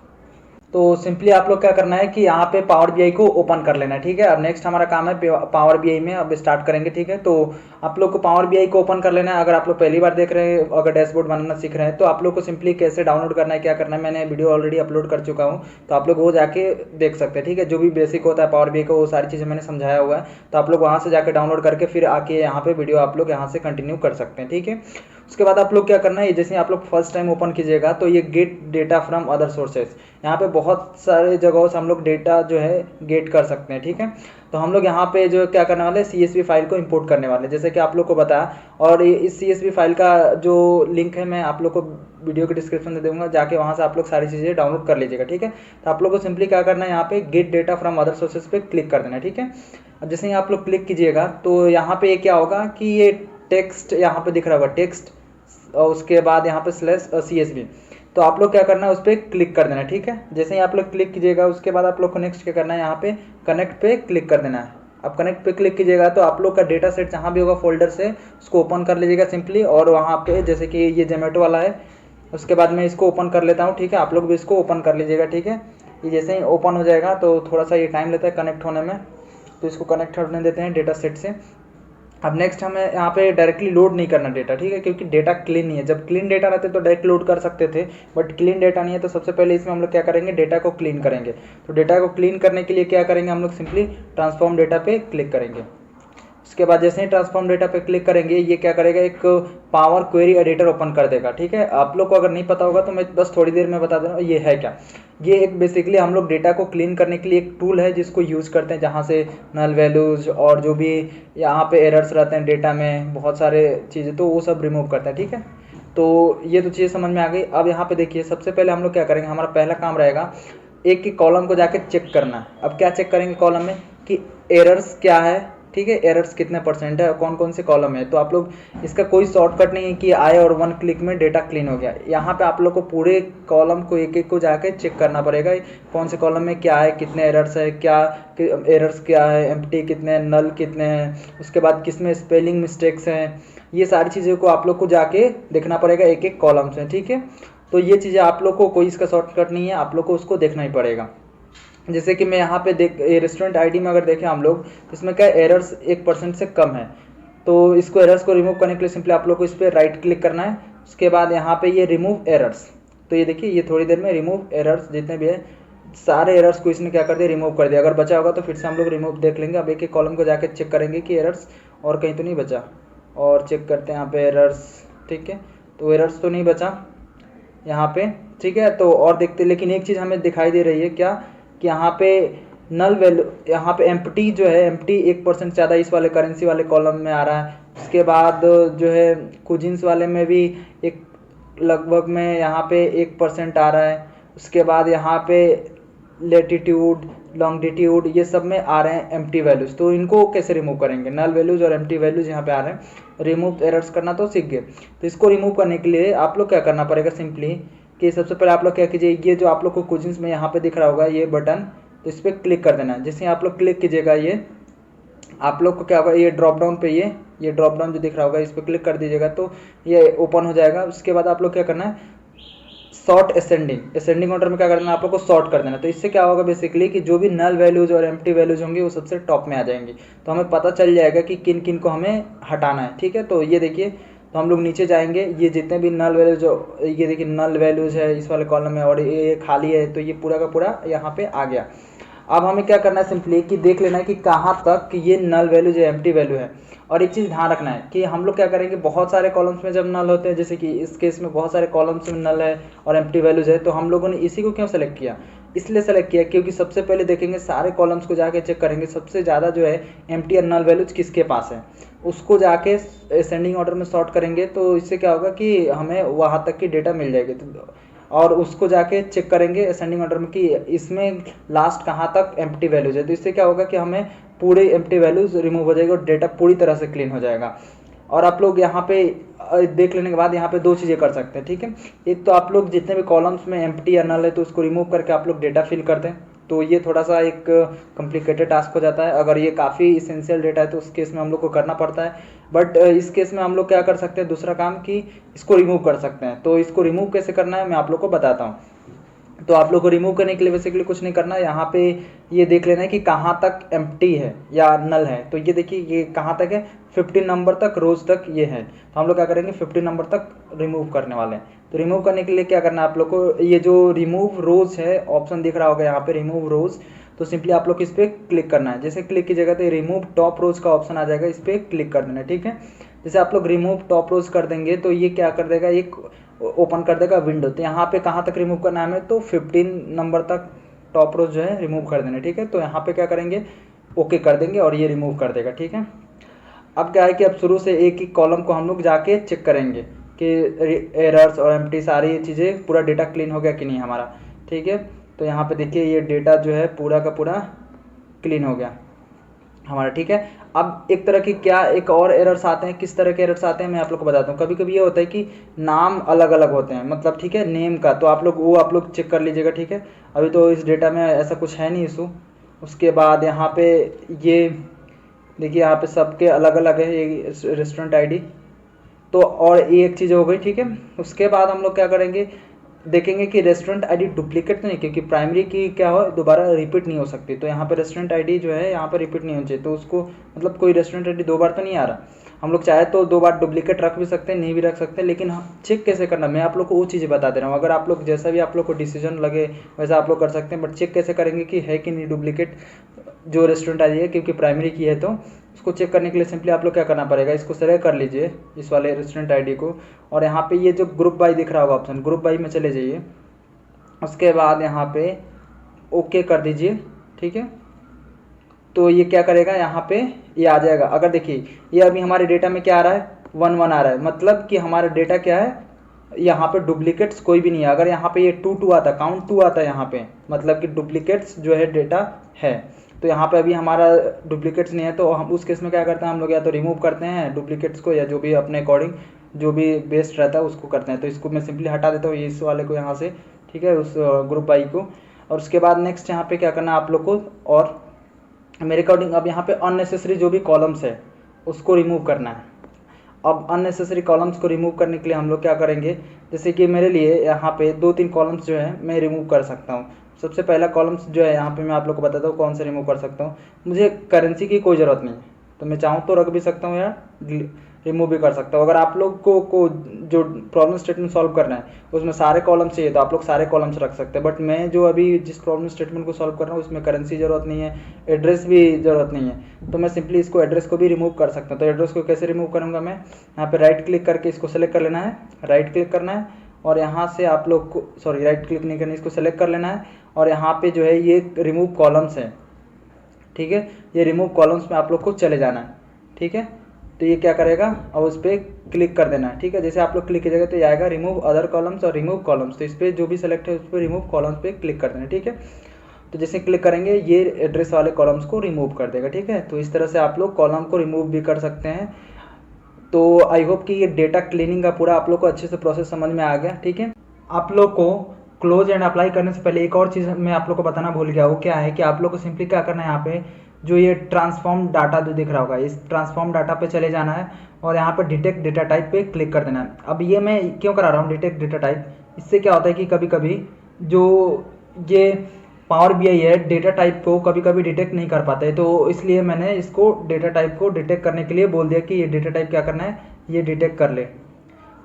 तो सिंपली आप लोग क्या करना है कि यहाँ पे पावर बीआई को ओपन कर लेना है, ठीक है। अब नेक्स्ट हमारा काम है पावर बीआई में अब स्टार्ट करेंगे, ठीक है। तो आप लोग को पावर बीआई को ओपन कर लेना है। अगर आप लोग पहली बार देख रहे हैं, अगर डैशबोर्ड बनाना सीख रहे हैं, तो आप लोग को सिंपली कैसे डाउनलोड करना है क्या करना है मैंने वीडियो ऑलरेडी अपलोड कर चुका हूँ, तो आप लोग वो जाके देख सकते हैं, ठीक है। जो भी बेसिक होता है पावर बीआई का वो सारी चीज़ें मैंने समझाया हुआ है, तो आप लोग वहाँ से जाकर डाउनलोड करके फिर आके यहाँ पे वीडियो आप लोग यहाँ से कंटिन्यू कर सकते हैं, ठीक है। उसके बाद आप लोग क्या करना है, जैसे आप लोग फर्स्ट टाइम ओपन कीजिएगा तो ये gate data from other sources, यहाँ पे बहुत सारे जगहों से हम लोग डेटा जो है गेट कर सकते हैं, ठीक है। तो हम लोग यहाँ पे जो क्या करने वाले CSV फाइल को इंपोर्ट करने वाले, जैसे कि आप लोग को बताया। और इस CSV फाइल का जो लिंक है मैं आप लोग को वीडियो के डिस्क्रिप्शन में दूंगा, जाके वहाँ से आप लोग सारी चीज़ें डाउनलोड कर लीजिएगा, ठीक है। तो आप लोग को सिंपली क्या करना है, यहाँ पे gate data from other sources पे क्लिक कर देना है, ठीक है। अब जैसे ही आप लोग क्लिक कीजिएगा तो यहाँ पे क्या होगा कि ये टेक्स्ट यहाँ पे दिख रहा होगा टेक्स्ट, और उसके बाद यहाँ पे /CSV, तो आप लोग क्या करना है उस पर क्लिक कर देना है, ठीक है। जैसे ही आप लोग क्लिक कीजिएगा उसके बाद आप लोग को नेक्स्ट क्या करना है, यहाँ पे कनेक्ट पे क्लिक कर देना है। अब कनेक्ट पे क्लिक कीजिएगा तो आप लोग का डेटा सेट जहाँ भी होगा फोल्डर से उसको ओपन कर लीजिएगा सिंपली, और वहाँ पे जैसे कि ये जोमेटो वाला है, उसके बाद मैं इसको ओपन कर लेता हूँ, ठीक है। आप लोग भी इसको ओपन कर लीजिएगा, ठीक है। ये जैसे ही ओपन हो जाएगा तो थोड़ा सा ये टाइम लेता है कनेक्ट होने में, तो इसको कनेक्ट होने देते हैं डेटा सेट से। अब नेक्स्ट हमें यहाँ पे डायरेक्टली लोड नहीं करना डेटा, ठीक है, क्योंकि डेटा क्लीन नहीं है। जब क्लीन डेटा रहते तो डायरेक्ट लोड कर सकते थे, बट क्लीन डेटा नहीं है, तो सबसे पहले इसमें हम लोग क्या करेंगे, डेटा को क्लीन करेंगे। तो डेटा को क्लीन करने के लिए क्या करेंगे, हम लोग सिंपली ट्रांसफॉर्म डेटा पे क्लिक करेंगे। उसके बाद जैसे ही ट्रांसफॉर्म डेटा पे क्लिक करेंगे ये क्या करेगा, एक पावर क्वेरी एडिटर ओपन कर देगा, ठीक है। आप लोग को अगर नहीं पता होगा तो मैं बस थोड़ी देर में बता दे रहा हूँ ये है क्या। ये एक बेसिकली हम लोग डेटा को क्लीन करने के लिए एक टूल है जिसको यूज़ करते हैं, जहाँ से नल वैल्यूज़ और जो भी यहाँ पे एरर्स रहते हैं डेटा में बहुत सारे चीज़ें, तो वो सब रिमूव करते हैं, ठीक है। तो ये तो चीज़ें समझ में आ गई। अब यहाँ पे देखिए सबसे पहले हम लोग क्या करेंगे, हमारा पहला काम रहेगा एक एक कॉलम को जाके चेक करना। अब क्या चेक करेंगे कॉलम में कि एरर्स क्या है, ठीक है, एरर्स कितने % है, कौन कौन से कॉलम है। तो आप लोग इसका कोई शॉर्टकट नहीं है कि आए और 1 क्लिक में डेटा क्लीन हो गया। यहाँ पे आप लोग को पूरे कॉलम को एक एक को जाके चेक करना पड़ेगा, कौन से कॉलम में क्या है, कितने एरर्स है, क्या एरर्स क्या है, एम्प्टी कितने हैं, नल कितने हैं, उसके बाद किस में स्पेलिंग मिस्टेक्स हैं। ये सारी चीज़ों को आप लोग को जाके देखना पड़ेगा एक एक कॉलम से, ठीक है। तो ये चीज़ें आप लोग को कोई इसका शॉर्टकट नहीं है, आप लोग को उसको देखना ही पड़ेगा। जैसे कि मैं यहाँ पे रेस्टोरेंट आईडी में अगर देखें हम लोग, तो इसमें क्या एरर्स 1% से कम है। तो इसको एरर्स को रिमूव करने के लिए सिंपली आप लोग को इस पर राइट क्लिक करना है। उसके बाद यहाँ पे ये रिमूव एरर्स, तो ये देखिए ये थोड़ी देर में रिमूव एरर्स जितने भी है सारे एरर्स को इसने क्या कर दिया, रिमूव कर दिया। अगर बचा होगा तो फिर से हम लोग रिमूव देख लेंगे। अब एक एक कॉलम को जाके चेक करेंगे कि एरर्स और कहीं तो नहीं बचा, और चेक करते हैं यहाँ पे एरर्स, ठीक है। तो एरर्स तो नहीं बचा यहाँ पे, ठीक है। तो और देखते, लेकिन एक चीज़ हमें दिखाई दे रही है क्या कि यहाँ पे नल वैल्यू, यहाँ पे एम्प्टी जो है, एम्प्टी 1% ज़्यादा इस वाले करेंसी वाले कॉलम में आ रहा है। उसके बाद जो है कुजिन्स वाले में भी एक लगभग में यहाँ पे 1% आ रहा है। उसके बाद यहाँ पे लेटीट्यूड, लॉन्गिट्यूड, ये सब में आ रहे हैं एम्प्टी वैल्यूज़। तो इनको कैसे रिमूव करेंगे, नल वैल्यूज़ और एम्प्टी वैल्यूज़ यहाँ पे आ रहे हैं, रिमूव एरर्स करना तो सीख गए। तो इसको रिमूव करने के लिए आप लोग क्या करना पड़ेगा, सिंपली कि सबसे पहले आप लोग क्या कीजिए, ये जो आप लोग को कुजिन्स में यहाँ पे दिख रहा होगा ये बटन, तो इस पर क्लिक कर देना है। जैसे आप लोग क्लिक कीजिएगा ये आप लोग को क्या होगा, ये ड्रॉप डाउन पे ये ड्रॉप डाउन जो दिख रहा होगा इस पर क्लिक कर दीजिएगा तो ये ओपन हो जाएगा। उसके बाद आप लोग क्या करना है, सॉर्ट असेंडिंग ऑर्डर में क्या करना है, आप लोग को सॉर्ट कर देना। तो इससे क्या होगा बेसिकली कि जो भी नल वैल्यूज और एम्प्टी वैल्यूज होंगी वो सबसे टॉप में आ जाएंगी, तो हमें पता चल जाएगा कि किन किन को हमें हटाना है, ठीक है। तो ये देखिए, तो हम लोग नीचे जाएंगे, ये जितने भी नल वैल्यूज, ये देखिए नल वैल्यूज है इस वाले कॉलम में, और ये खाली है, तो ये पूरा का पूरा यहाँ पे आ गया। अब हमें क्या करना है, सिंपली कि देख लेना है कि कहाँ तक ये नल वैल्यू जो एम्प्टी वैल्यू है। और एक चीज़ ध्यान रखना है कि हम लोग क्या करेंगे, बहुत सारे कॉलम्स में जब नल होते हैं, जैसे कि इस केस में बहुत सारे कॉलम्स में नल है और एम्प्टी वैल्यूज है, तो हम लोगों ने इसी को क्यों सेलेक्ट किया, इसलिए सेलेक्ट किया क्योंकि सबसे पहले देखेंगे सारे कॉलम्स को जाके चेक करेंगे सबसे ज़्यादा जो है एम्प्टी और नल वैल्यूज किसके पास है, उसको जाके असेंडिंग ऑर्डर में सॉर्ट करेंगे। तो इससे क्या होगा कि हमें वहाँ तक की डेटा मिल जाएगी। और उसको जाके चेक करेंगे असेंडिंग ऑर्डर में कि इसमें लास्ट कहाँ तक एम्प्टी वैल्यूज है। तो इससे क्या होगा कि हमें पूरे एम्प्टी वैल्यूज रिमूव हो जाएगी और डेटा पूरी तरह से क्लीन हो जाएगा। और आप लोग यहाँ पे देख लेने के बाद यहाँ पे दो चीज़ें कर सकते हैं, ठीक है। एक तो आप लोग जितने भी कॉलम्स में एम्प्टी या नल है तो उसको रिमूव करके आप लोग डेटा फिल कर दें। तो ये थोड़ा सा एक कॉम्प्लिकेटेड टास्क हो जाता है। अगर ये काफ़ी इसेंशियल डेटा है तो उस केस में हम लोग को करना पड़ता है। बट इस केस में हम लोग क्या कर सकते हैं, दूसरा काम कि इसको रिमूव कर सकते हैं। तो इसको रिमूव कैसे करना है मैं आप लोग को बताता हूँ। तो आप लोग को रिमूव करने के लिए बेसिकली कुछ नहीं करना है, यहाँ पे ये देख लेना है कि कहाँ तक एम्प्टी है या नल है। तो ये देखिए ये कहाँ तक है, 15 नंबर तक, रोज तक ये है। तो हम लोग क्या करेंगे 15 नंबर तक रिमूव करने वाले हैं। तो रिमूव करने के लिए क्या करना है आप लोग को, ये जो रिमूव रोज है ऑप्शन दिख रहा होगा यहाँ पे रिमूव रोज, तो सिंपली आप लोग इस पर क्लिक करना है। जैसे क्लिक कीजिएगा तो रिमूव टॉप रोज का ऑप्शन आ जाएगा, इस पर क्लिक कर देना है, ठीक है। जैसे आप लोग रिमूव टॉप रोज कर देंगे तो ये क्या कर देगा, एक ओपन कर देगा विंडो। तो यहाँ पे कहाँ तक रिमूव करना है हमें, तो 15 नंबर तक टॉप रोज जो है रिमूव कर देना, ठीक है। तो यहाँ पे क्या करेंगे, ओके कर देंगे और ये रिमूव कर देगा, ठीक है। अब क्या है कि अब शुरू से एक एक कॉलम को हम लोग जाके चेक करेंगे कि एरर्स और एम्प्टी सारी चीज़ें पूरा डेटा क्लीन हो गया कि नहीं हमारा, ठीक है। तो यहाँ पे देखिए ये डेटा जो है पूरा का पूरा क्लीन हो गया हमारा, ठीक है। अब एक तरह की क्या एक और एरर्स आते हैं, किस तरह के एरर्स आते हैं मैं आप लोग को बताता हूँ। कभी कभी ये होता है कि नाम अलग अलग होते हैं, मतलब ठीक है नेम का, तो आप लोग वो आप लोग चेक कर लीजिएगा, ठीक है। अभी तो इस डेटा में ऐसा कुछ है नहीं इशू। उसके बाद यहाँ पे ये देखिए यहाँ पे सबके अलग अलग है ये रेस्टोरेंट आईडी। तो और ये एक चीज़ हो गई, ठीक है। उसके बाद हम लोग क्या करेंगे, देखेंगे कि रेस्टोरेंट आईडी डुप्लीकेट तो नहीं, क्योंकि प्राइमरी की क्या हो दोबारा रिपीट नहीं हो सकती। तो यहाँ पे रेस्टोरेंट आईडी जो है यहाँ पर रिपीट नहीं होनी चाहिए। तो उसको मतलब कोई रेस्टोरेंट आईडी 2 बार तो नहीं आ रहा। हम लोग चाहे तो 2 बार डुप्लीकेट रख भी सकते हैं, नहीं भी रख सकते, लेकिन चेक कैसे करना मैं आप लोग को वो चीज़ें बता दे रहा हूँ। अगर आप लोग जैसा भी आप लोग को डिसीजन लगे वैसा आप लोग कर सकते हैं। बट चेक कैसे करेंगे कि है कि नहीं डुप्लीकेट जो रेस्टोरेंट आईडी है, क्योंकि प्राइमरी की है। तो उसको चेक करने के लिए सिंपली आप लोग क्या करना पड़ेगा, इसको सेलेक्ट कर लीजिए इस वाले रेस्टोरेंट आईडी को, और यहाँ पे ये जो ग्रुप बाई दिख रहा होगा ऑप्शन, ग्रुप बाई में चले जाइए। उसके बाद यहाँ पे ओके कर दीजिए, ठीक है। तो ये क्या करेगा, यहाँ पे ये आ जाएगा। अगर देखिए ये अभी हमारे डेटा में क्या आ रहा है, 1 1 आ रहा है, मतलब कि हमारा डेटा क्या है, यहाँ पे डुप्लीकेट्स कोई भी नहीं है। अगर यहाँ पे ये 2 2 आता, काउंट 2 आता है यहाँ पे, मतलब कि डुप्लीकेट्स जो है डेटा है। तो यहाँ पे अभी हमारा डुप्लीकेट्स नहीं है। तो हम उस केस में क्या करते हैं, हम लोग या तो रिमूव करते हैं डुप्लीकेट्स को, या जो भी अपने अकॉर्डिंग जो भी बेस्ट रहता है उसको करते हैं। तो इसको मैं सिंपली हटा देता हूँ इस वाले को यहाँ से, ठीक है, उस ग्रुप आई को। और उसके बाद नेक्स्ट यहाँ पे क्या करना है आप लोग को, और मेरे अकॉर्डिंग अब यहाँ पे अननेसेसरी जो भी कॉलम्स है उसको रिमूव करना है। अब अननेसेसरी कॉलम्स को रिमूव करने के लिए हम लोग क्या करेंगे, जैसे कि मेरे लिए यहाँ पे 2-3 कॉलम्स जो है मैं रिमूव कर सकता हूँ। सबसे पहला कॉलम्स जो है यहाँ पे मैं आप लोग को बताता हूँ कौन से रिमूव कर सकता हूँ। मुझे करेंसी की कोई ज़रूरत नहीं है, तो मैं चाहूँ तो रख भी सकता हूँ या रिमूव भी कर सकता हूँ। अगर आप लोग को जो प्रॉब्लम स्टेटमेंट सॉल्व करना है उसमें सारे कॉलम्स चाहिए तो आप लोग सारे कॉलम्स रख सकते हैं। बट मैं जो अभी जिस प्रॉब्लम स्टेटमेंट को सॉल्व कर रहा हूँ उसमें करेंसी ज़रूरत नहीं है, एड्रेस भी ज़रूरत नहीं है। तो मैं सिंपली इसको एड्रेस को भी रिमूव कर सकता हूँ। तो एड्रेस को कैसे रिमूव करूँगा, मैं यहाँ पे राइट क्लिक करके इसको सेलेक्ट कर लेना है, राइट क्लिक करना है, और यहाँ से आप लोग को सॉरी राइट क्लिक नहीं करना, इसको सेलेक्ट कर लेना है। और यहाँ पे जो है ये रिमूव कॉलम्स है, ठीक है, ये रिमूव कॉलम्स में आप लोग को चले जाना है, ठीक है। तो ये क्या करेगा, और उस पर क्लिक कर देना है, ठीक है। जैसे आप लोग क्लिक कीजिएगा तो ये आएगा रिमूव अदर कॉलम्स और रिमूव कॉलम्स। तो इस पर जो भी सेलेक्ट है उस पर रिमूव कॉलम्स पे क्लिक कर देना, ठीक है। तो जैसे क्लिक करेंगे ये एड्रेस वाले कॉलम्स को रिमूव कर देगा, ठीक है। तो इस तरह से आप लोग कॉलम को रिमूव भी कर सकते हैं। तो आई होप कि ये डेटा क्लीनिंग का पूरा आप लोग को अच्छे से प्रोसेस समझ में आ गया, ठीक है। आप लोग को क्लोज एंड अप्लाई करने से पहले एक और चीज़ मैं आप लोग को बताना भूल गया, वो क्या है कि आप लोग को सिंपली क्या करना है, यहाँ पे जो ये ट्रांसफॉर्म डाटा जो दिख रहा होगा इस ट्रांसफॉर्म डाटा पे चले जाना है और यहाँ पे डिटेक्ट डेटा टाइप पे क्लिक कर देना है। अब ये मैं क्यों करा रहा हूँ डिटेक्ट डेटा टाइप, इससे क्या होता है कि कभी कभी जो ये पावर बीआई है डेटा टाइप को कभी कभी डिटेक्ट नहीं कर पाता है। तो इसलिए मैंने इसको डेटा टाइप को डिटेक्ट करने के लिए बोल दिया कि ये डेटा टाइप क्या करना है, ये डिटेक्ट कर ले।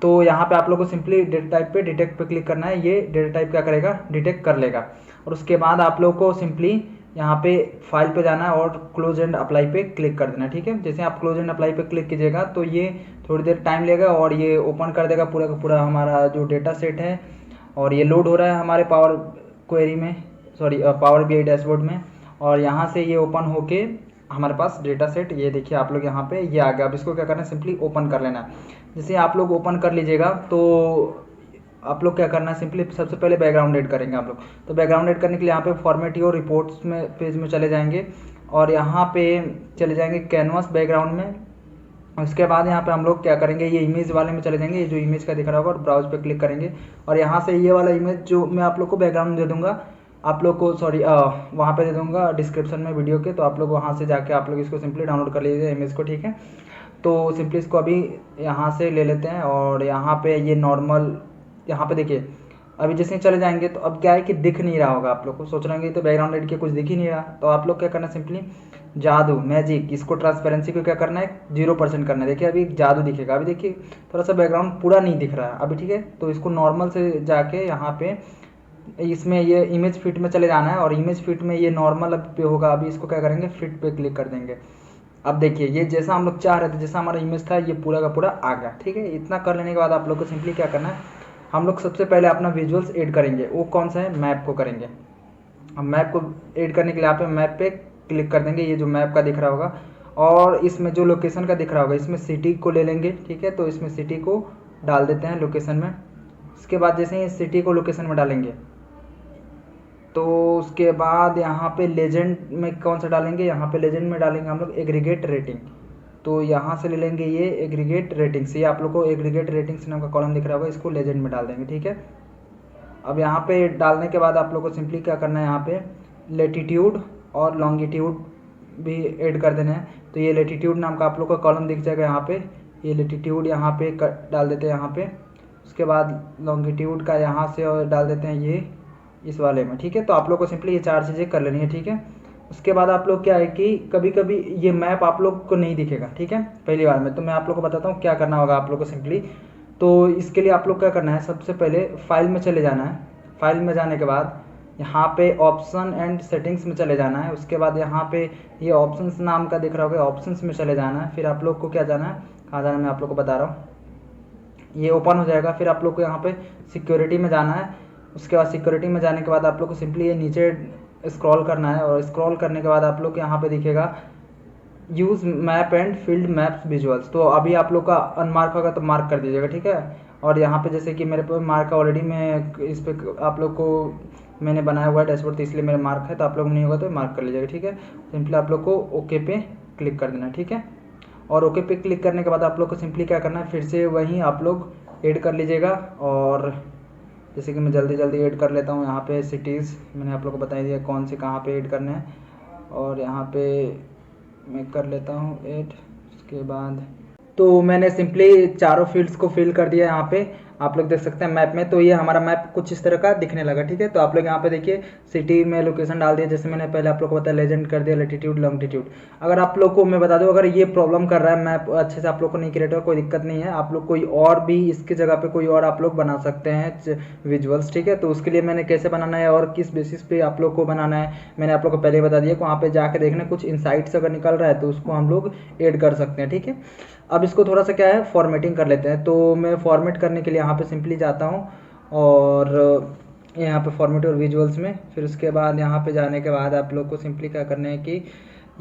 तो यहाँ पे आप लोग को सिंपली डेटा टाइप पे डिटेक्ट पे क्लिक करना है, ये डेटा टाइप क्या करेगा, डिटेक्ट कर लेगा। और उसके बाद आप लोग को सिंपली यहाँ पे फाइल पे जाना है और क्लोज एंड अप्लाई पे क्लिक कर देना, ठीक है। जैसे आप क्लोज एंड अप्लाई पे क्लिक कीजिएगा तो ये थोड़ी देर टाइम लेगा और ये ओपन कर देगा पूरा का पूरा हमारा जो डेटा सेट है, और ये लोड हो रहा है हमारे पावर क्वेरी में सॉरी पावर BI डैशबोर्ड में, और यहाँ से ये ओपन होके हमारे पास डेटा सेट, ये देखिए आप लोग यहाँ पे ये आ गया। अब इसको क्या करना है, सिंपली ओपन कर लेना है। जैसे आप लोग ओपन कर लीजिएगा तो आप लोग क्या करना है, सिंपली सबसे पहले बैकग्राउंड ऐड करेंगे आप लोग। तो बैकग्राउंड ऐड करने के लिए यहाँ पे फॉर्मेट योर रिपोर्ट्स में पेज में चले जाएंगे और यहाँ पे चले जाएंगे कैनवास बैकग्राउंड में। उसके बाद यहाँ पे हम लोग क्या करेंगे, ये इमेज वाले में चले जाएंगे, ये जो इमेज का दिख रहा होगा, और ब्राउज पे क्लिक करेंगे और यहाँ से ये वाला इमेज जो मैं आप लोग को बैकग्राउंड दे दूंगा, आप लोग को सॉरी वहाँ पे दे दूंगा डिस्क्रिप्शन में वीडियो के, तो आप लोग वहाँ से जाके आप लोग इसको सिंपली डाउनलोड कर लीजिए इमेज को, ठीक है। तो सिंपली इसको अभी यहाँ से ले लेते हैं और यहाँ पे ये नॉर्मल, यहाँ पे देखिए अभी जैसे ही चले जाएंगे तो अब क्या है कि दिख नहीं रहा होगा, आप लोग को सोच रहे होंगे तो बैकग्राउंड एड के कुछ दिख ही नहीं रहा। तो आप लोग क्या करना है, सिंपली जादू मैजिक, इसको ट्रांसपेरेंसी को क्या करना है 0% करना है। देखिए अभी जादू दिखेगा, अभी देखिए थोड़ा सा बैकग्राउंड पूरा नहीं दिख रहा है अभी, ठीक है। तो इसको नॉर्मल से जाके यहाँ पे इसमें ये इमेज फिट में चले जाना है और इमेज फिट में ये नॉर्मल अब पे होगा, अभी इसको क्या करेंगे फिट पे क्लिक कर देंगे। अब देखिए ये जैसा हम लोग चाह रहे थे, जैसा हमारा इमेज था ये पूरा का पूरा आ गया, ठीक है। इतना कर लेने के बाद आप लोग को सिंपली क्या करना है, हम लोग सबसे पहले अपना विजुअल्स ऐड करेंगे। वो कौन सा है, मैप को करेंगे। अब मैप को ऐड करने के लिए यहाँ पे मैप पे क्लिक कर देंगे, ये जो मैप का दिख रहा होगा और इसमें जो लोकेशन का दिख रहा होगा इसमें सिटी को ले लेंगे, ठीक है। तो इसमें सिटी को डाल देते हैं लोकेशन में। उसके बाद जैसे ही सिटी को लोकेशन में डालेंगे तो उसके बाद यहाँ पे लेजेंड में कौन सा डालेंगे, यहाँ पे लेजेंड में डालेंगे हम लोग एग्रीगेट रेटिंग। तो यहाँ से ले लेंगे ये एग्रीगेट रेटिंग्स, ये आप लोग को एग्रीगेट रेटिंग्स नाम का कॉलम दिख रहा होगा, इसको लेजेंड में डाल देंगे, ठीक है। अब यहाँ पे डालने के बाद आप लोग को सिंपली क्या करना है, यहाँ पे लेटीट्यूड और लॉन्गिट्यूड भी ऐड कर देना है। तो ये लेटीट्यूड नाम का आप लोग का कॉलम दिख जाएगा यहाँ पे, ये लेटीट्यूड यहाँ पे डाल देते हैं यहाँ पे। उसके बाद लॉन्गिट्यूड का यहाँ से और डाल देते हैं ये इस वाले में, ठीक है। तो आप लोग को सिंपली ये 4 चीज़ें कर लेनी है, ठीक है। उसके बाद आप लोग क्या है कि कभी कभी ये मैप आप लोग को नहीं दिखेगा, ठीक है, पहली बार में। तो मैं आप लोग को बताता हूँ क्या करना होगा आप लोग को सिंपली। तो इसके लिए आप लोग क्या करना है, सबसे पहले फाइल में चले जाना है। फाइल में जाने के बाद यहाँ पे ऑप्शन एंड सेटिंग्स में चले जाना है। उसके बाद यहाँ पे ये ऑप्शंस नाम का दिख रहा होगा, ऑप्शंस में चले जाना है। फिर आप लोग को क्या जाना है, कहाँ जाना है मैं आप लोग को बता रहा हूँ, ये ओपन हो जाएगा। फिर आप लोग को यहाँ पे सिक्योरिटी में जाना है। उसके बाद सिक्योरिटी में जाने के बाद आप लोग को सिंपली ये नीचे स्क्रॉल करना है और स्क्रॉल करने के बाद आप लोग यहाँ पे दिखेगा use map and field maps visuals. तो अभी आप लोग का अनमार्क होगा तो मार्क कर दीजिएगा, ठीक है। और यहाँ पे जैसे कि मेरे पे मार्क ऑलरेडी, मैं इस पे आप लोग को मैंने बनाया हुआ है डैशबोर्ड, तो इसलिए मेरा मार्क है। तो आप लोग नहीं होगा तो मार्क कर लीजिएगा, ठीक है। सिंपली आप लोग को ओके पे क्लिक कर देना, ठीक है। और ओके पे क्लिक करने के बाद आप लोग को सिंपली क्या करना है, फिर से वहीं आप लोग ऐड कर लीजिएगा। और जैसे कि मैं जल्दी जल्दी ऐड कर लेता हूँ, यहाँ पे सिटीज़ मैंने आप लोग को बता दिया कौन से कहाँ पे ऐड करने हैं, और यहाँ पे मैं कर लेता हूँ ऐड। उसके बाद तो मैंने सिंपली चारों फील्ड्स को फिल कर दिया यहाँ पे, आप लोग देख सकते हैं मैप में। तो ये हमारा मैप कुछ इस तरह का दिखने लगा, ठीक है। तो आप लोग यहाँ पे देखिए सिटी में लोकेशन डाल दिया, जैसे मैंने पहले आप लोग को बताया लेजेंड कर दिया, लेटीट्यूड लॉन्गिट्यूड। अगर आप लोग को मैं बता दूं, अगर ये प्रॉब्लम कर रहा है मैप अच्छे से आप लोग को नहीं क्रिएट हो, कोई दिक्कत नहीं है, आप लोग कोई और भी इसकी जगह पे कोई और आप लोग बना सकते हैं विजुअल्स, ठीक है। तो उसके लिए मैंने कैसे बनाना है और किस बेसिस पे आप लोग को बनाना है मैंने आप लोग को पहले बता दिया। वहाँ पे जाके देखना कुछ इनसाइट्स अगर निकल रहा है तो उसको हम लोग ऐड कर सकते हैं, ठीक है। अब इसको थोड़ा सा क्या है फॉर्मेटिंग कर लेते हैं। तो मैं फॉर्मेट करने के लिए यहाँ पे सिंपली जाता हूँ और यहाँ पे फॉर्मेट और विजुअल्स में, फिर उसके बाद यहाँ पे जाने के बाद आप लोग को सिंपली क्या करना है कि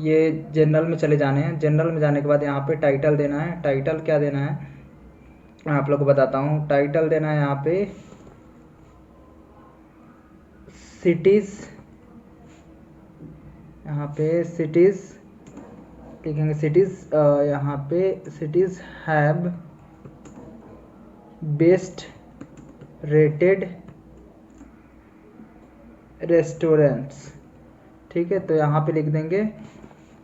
ये जनरल में चले जाने हैं। जनरल में जाने के बाद यहाँ पे टाइटल देना है। टाइटल क्या देना है मैं आप लोग को बताता हूँ। टाइटल देना है यहाँ पे सिटीज़, यहाँ पे सिटीज़ लिखेंगे, सिटीज़ यहाँ पे cities have best rated restaurants, ठीक है। तो यहाँ पे लिख देंगे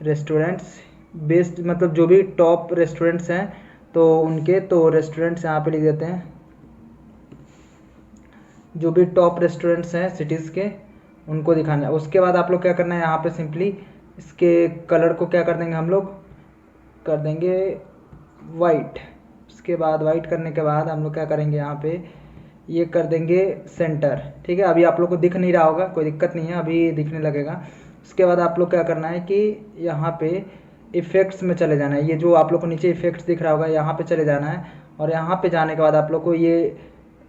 रेस्टोरेंट्स बेस्ट, मतलब जो भी टॉप रेस्टोरेंट्स हैं तो उनके, तो रेस्टोरेंट्स यहाँ पे लिख देते हैं, जो भी टॉप रेस्टोरेंट्स हैं सिटीज़ के उनको दिखाना है। उसके बाद आप लोग क्या करना है, यहाँ पे सिंपली इसके कलर को क्या कर देंगे, हम लोग कर देंगे वाइट। उसके बाद वाइट करने के बाद हम लोग क्या करेंगे, यहाँ पे ये कर देंगे सेंटर, ठीक है। अभी आप लोग को दिख नहीं रहा होगा, कोई दिक्कत नहीं है, अभी दिखने लगेगा। उसके बाद आप लोग क्या करना है कि यहाँ पे इफ़ेक्ट्स में चले जाना है। ये जो आप लोग को नीचे इफ़ेक्ट्स दिख रहा होगा यहाँ पे चले जाना है, और यहाँ पे जाने के बाद आप लोग को ये